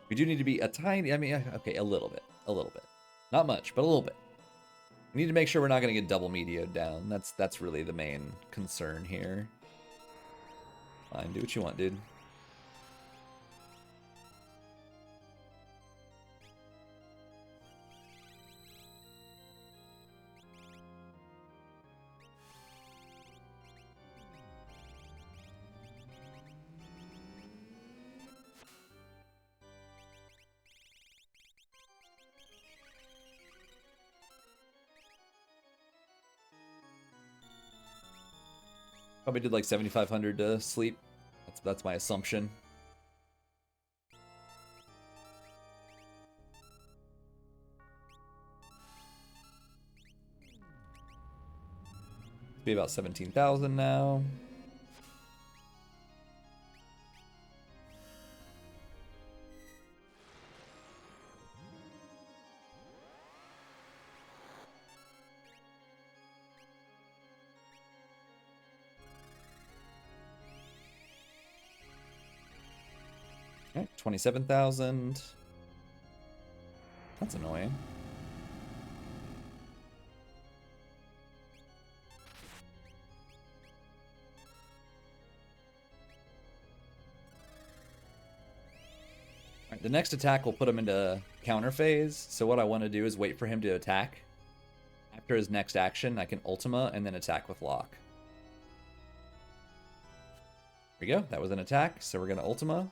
We do need to be a tiny, I mean, okay, a little bit. A little bit. Not much, but a little bit. We need to make sure we're not going to get double medioed down. That's really the main concern here. Fine, do what you want, dude. Probably did like 7,500 to sleep. That's my assumption. Be about 17,000 now. Okay, 27,000. That's annoying. Alright, the next attack will put him into counter phase. So what I want to do is wait for him to attack. After his next action, I can Ultima and then attack with Lock. There we go. That was an attack. So we're going to Ultima.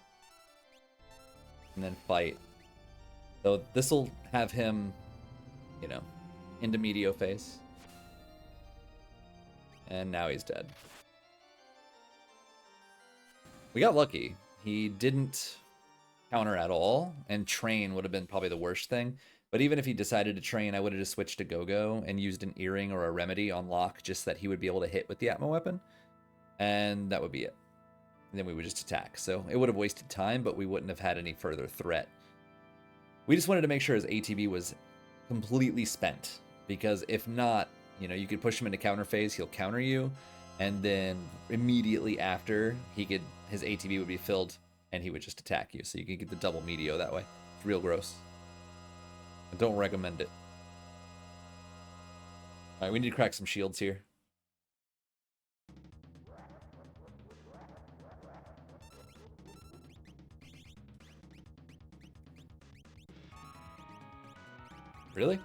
And then fight. So this will have him, you know, into medio phase. And now he's dead. We got lucky. He didn't counter at all, and train would have been probably the worst thing. But even if he decided to train, I would have just switched to Go-Go and used an earring or a remedy on Locke, just that he would be able to hit with the Atma weapon. And that would be it. And then we would just attack. So it would have wasted time, but we wouldn't have had any further threat. We just wanted to make sure his ATB was completely spent, because if not, you know, you could push him into counter phase, he'll counter you, and then immediately after, his ATB would be filled, and he would just attack you. So you can get the double medio that way. It's real gross. I don't recommend it. All right, we need to crack some shields here. Really?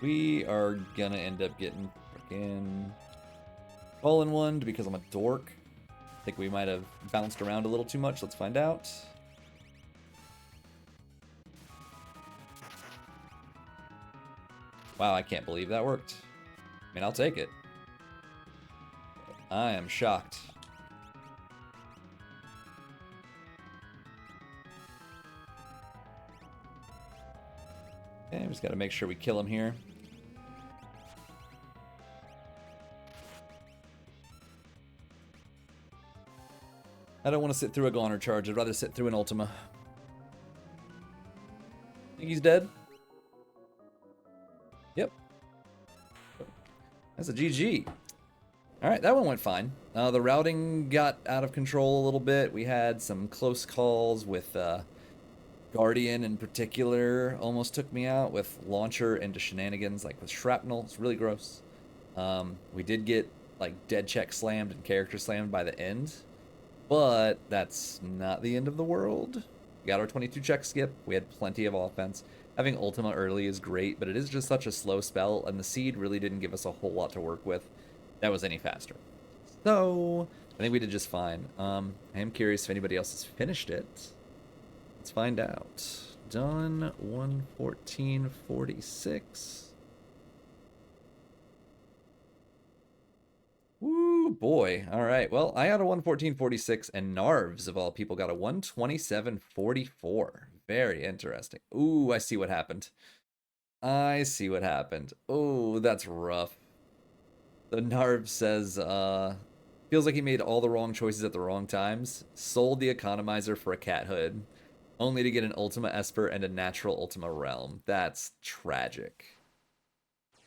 We are gonna end up getting freaking all-in-one because I'm a dork. I think we might have bounced around a little too much. Let's find out. Wow, I can't believe that worked. I mean, I'll take it. I am shocked. Okay, we just gotta make sure we kill him here. I don't want to sit through a Goner charge. I'd rather sit through an Ultima. Think he's dead? Yep. That's a GG. Alright, that one went fine. The routing got out of control a little bit. We had some close calls with Guardian in particular. Almost took me out with Launcher into shenanigans, like with Shrapnel. It's really gross. We did get like dead check slammed and character slammed by the end. But that's not the end of the world. We got our 22 check skip. We had plenty of offense. Having Ultima early is great, but it is just such a slow spell, and the Seed really didn't give us a whole lot to work with that was any faster. So, I think we did just fine. I am curious if anybody else has finished it. Let's find out. Done 114.46. Woo, boy. All right. Well, I got a 114.46, and Narves, of all people, got a 127.44. Very interesting. Ooh, I see what happened. I see what happened. Oh, that's rough. The Narv says, feels like he made all the wrong choices at the wrong times. Sold the economizer for a cat hood, only to get an Ultima Esper and a natural Ultima Realm. That's tragic.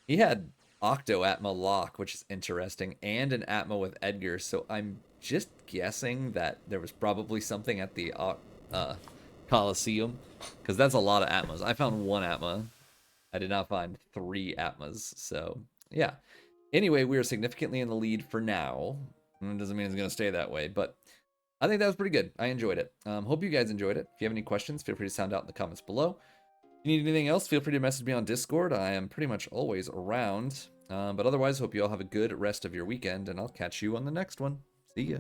He had Octo Atma Lock, which is interesting, and an Atma with Edgar, so I'm just guessing that there was probably something at the Coliseum, because that's a lot of Atmas. I found one Atma. I did not find 3 Atmas, so yeah. Anyway, we are significantly in the lead for now. It doesn't mean it's going to stay that way, but I think that was pretty good. I enjoyed it. Hope you guys enjoyed it. If you have any questions, feel free to sound out in the comments below. If you need anything else, feel free to message me on Discord. I am pretty much always around. But otherwise, hope you all have a good rest of your weekend, and I'll catch you on the next one. See ya.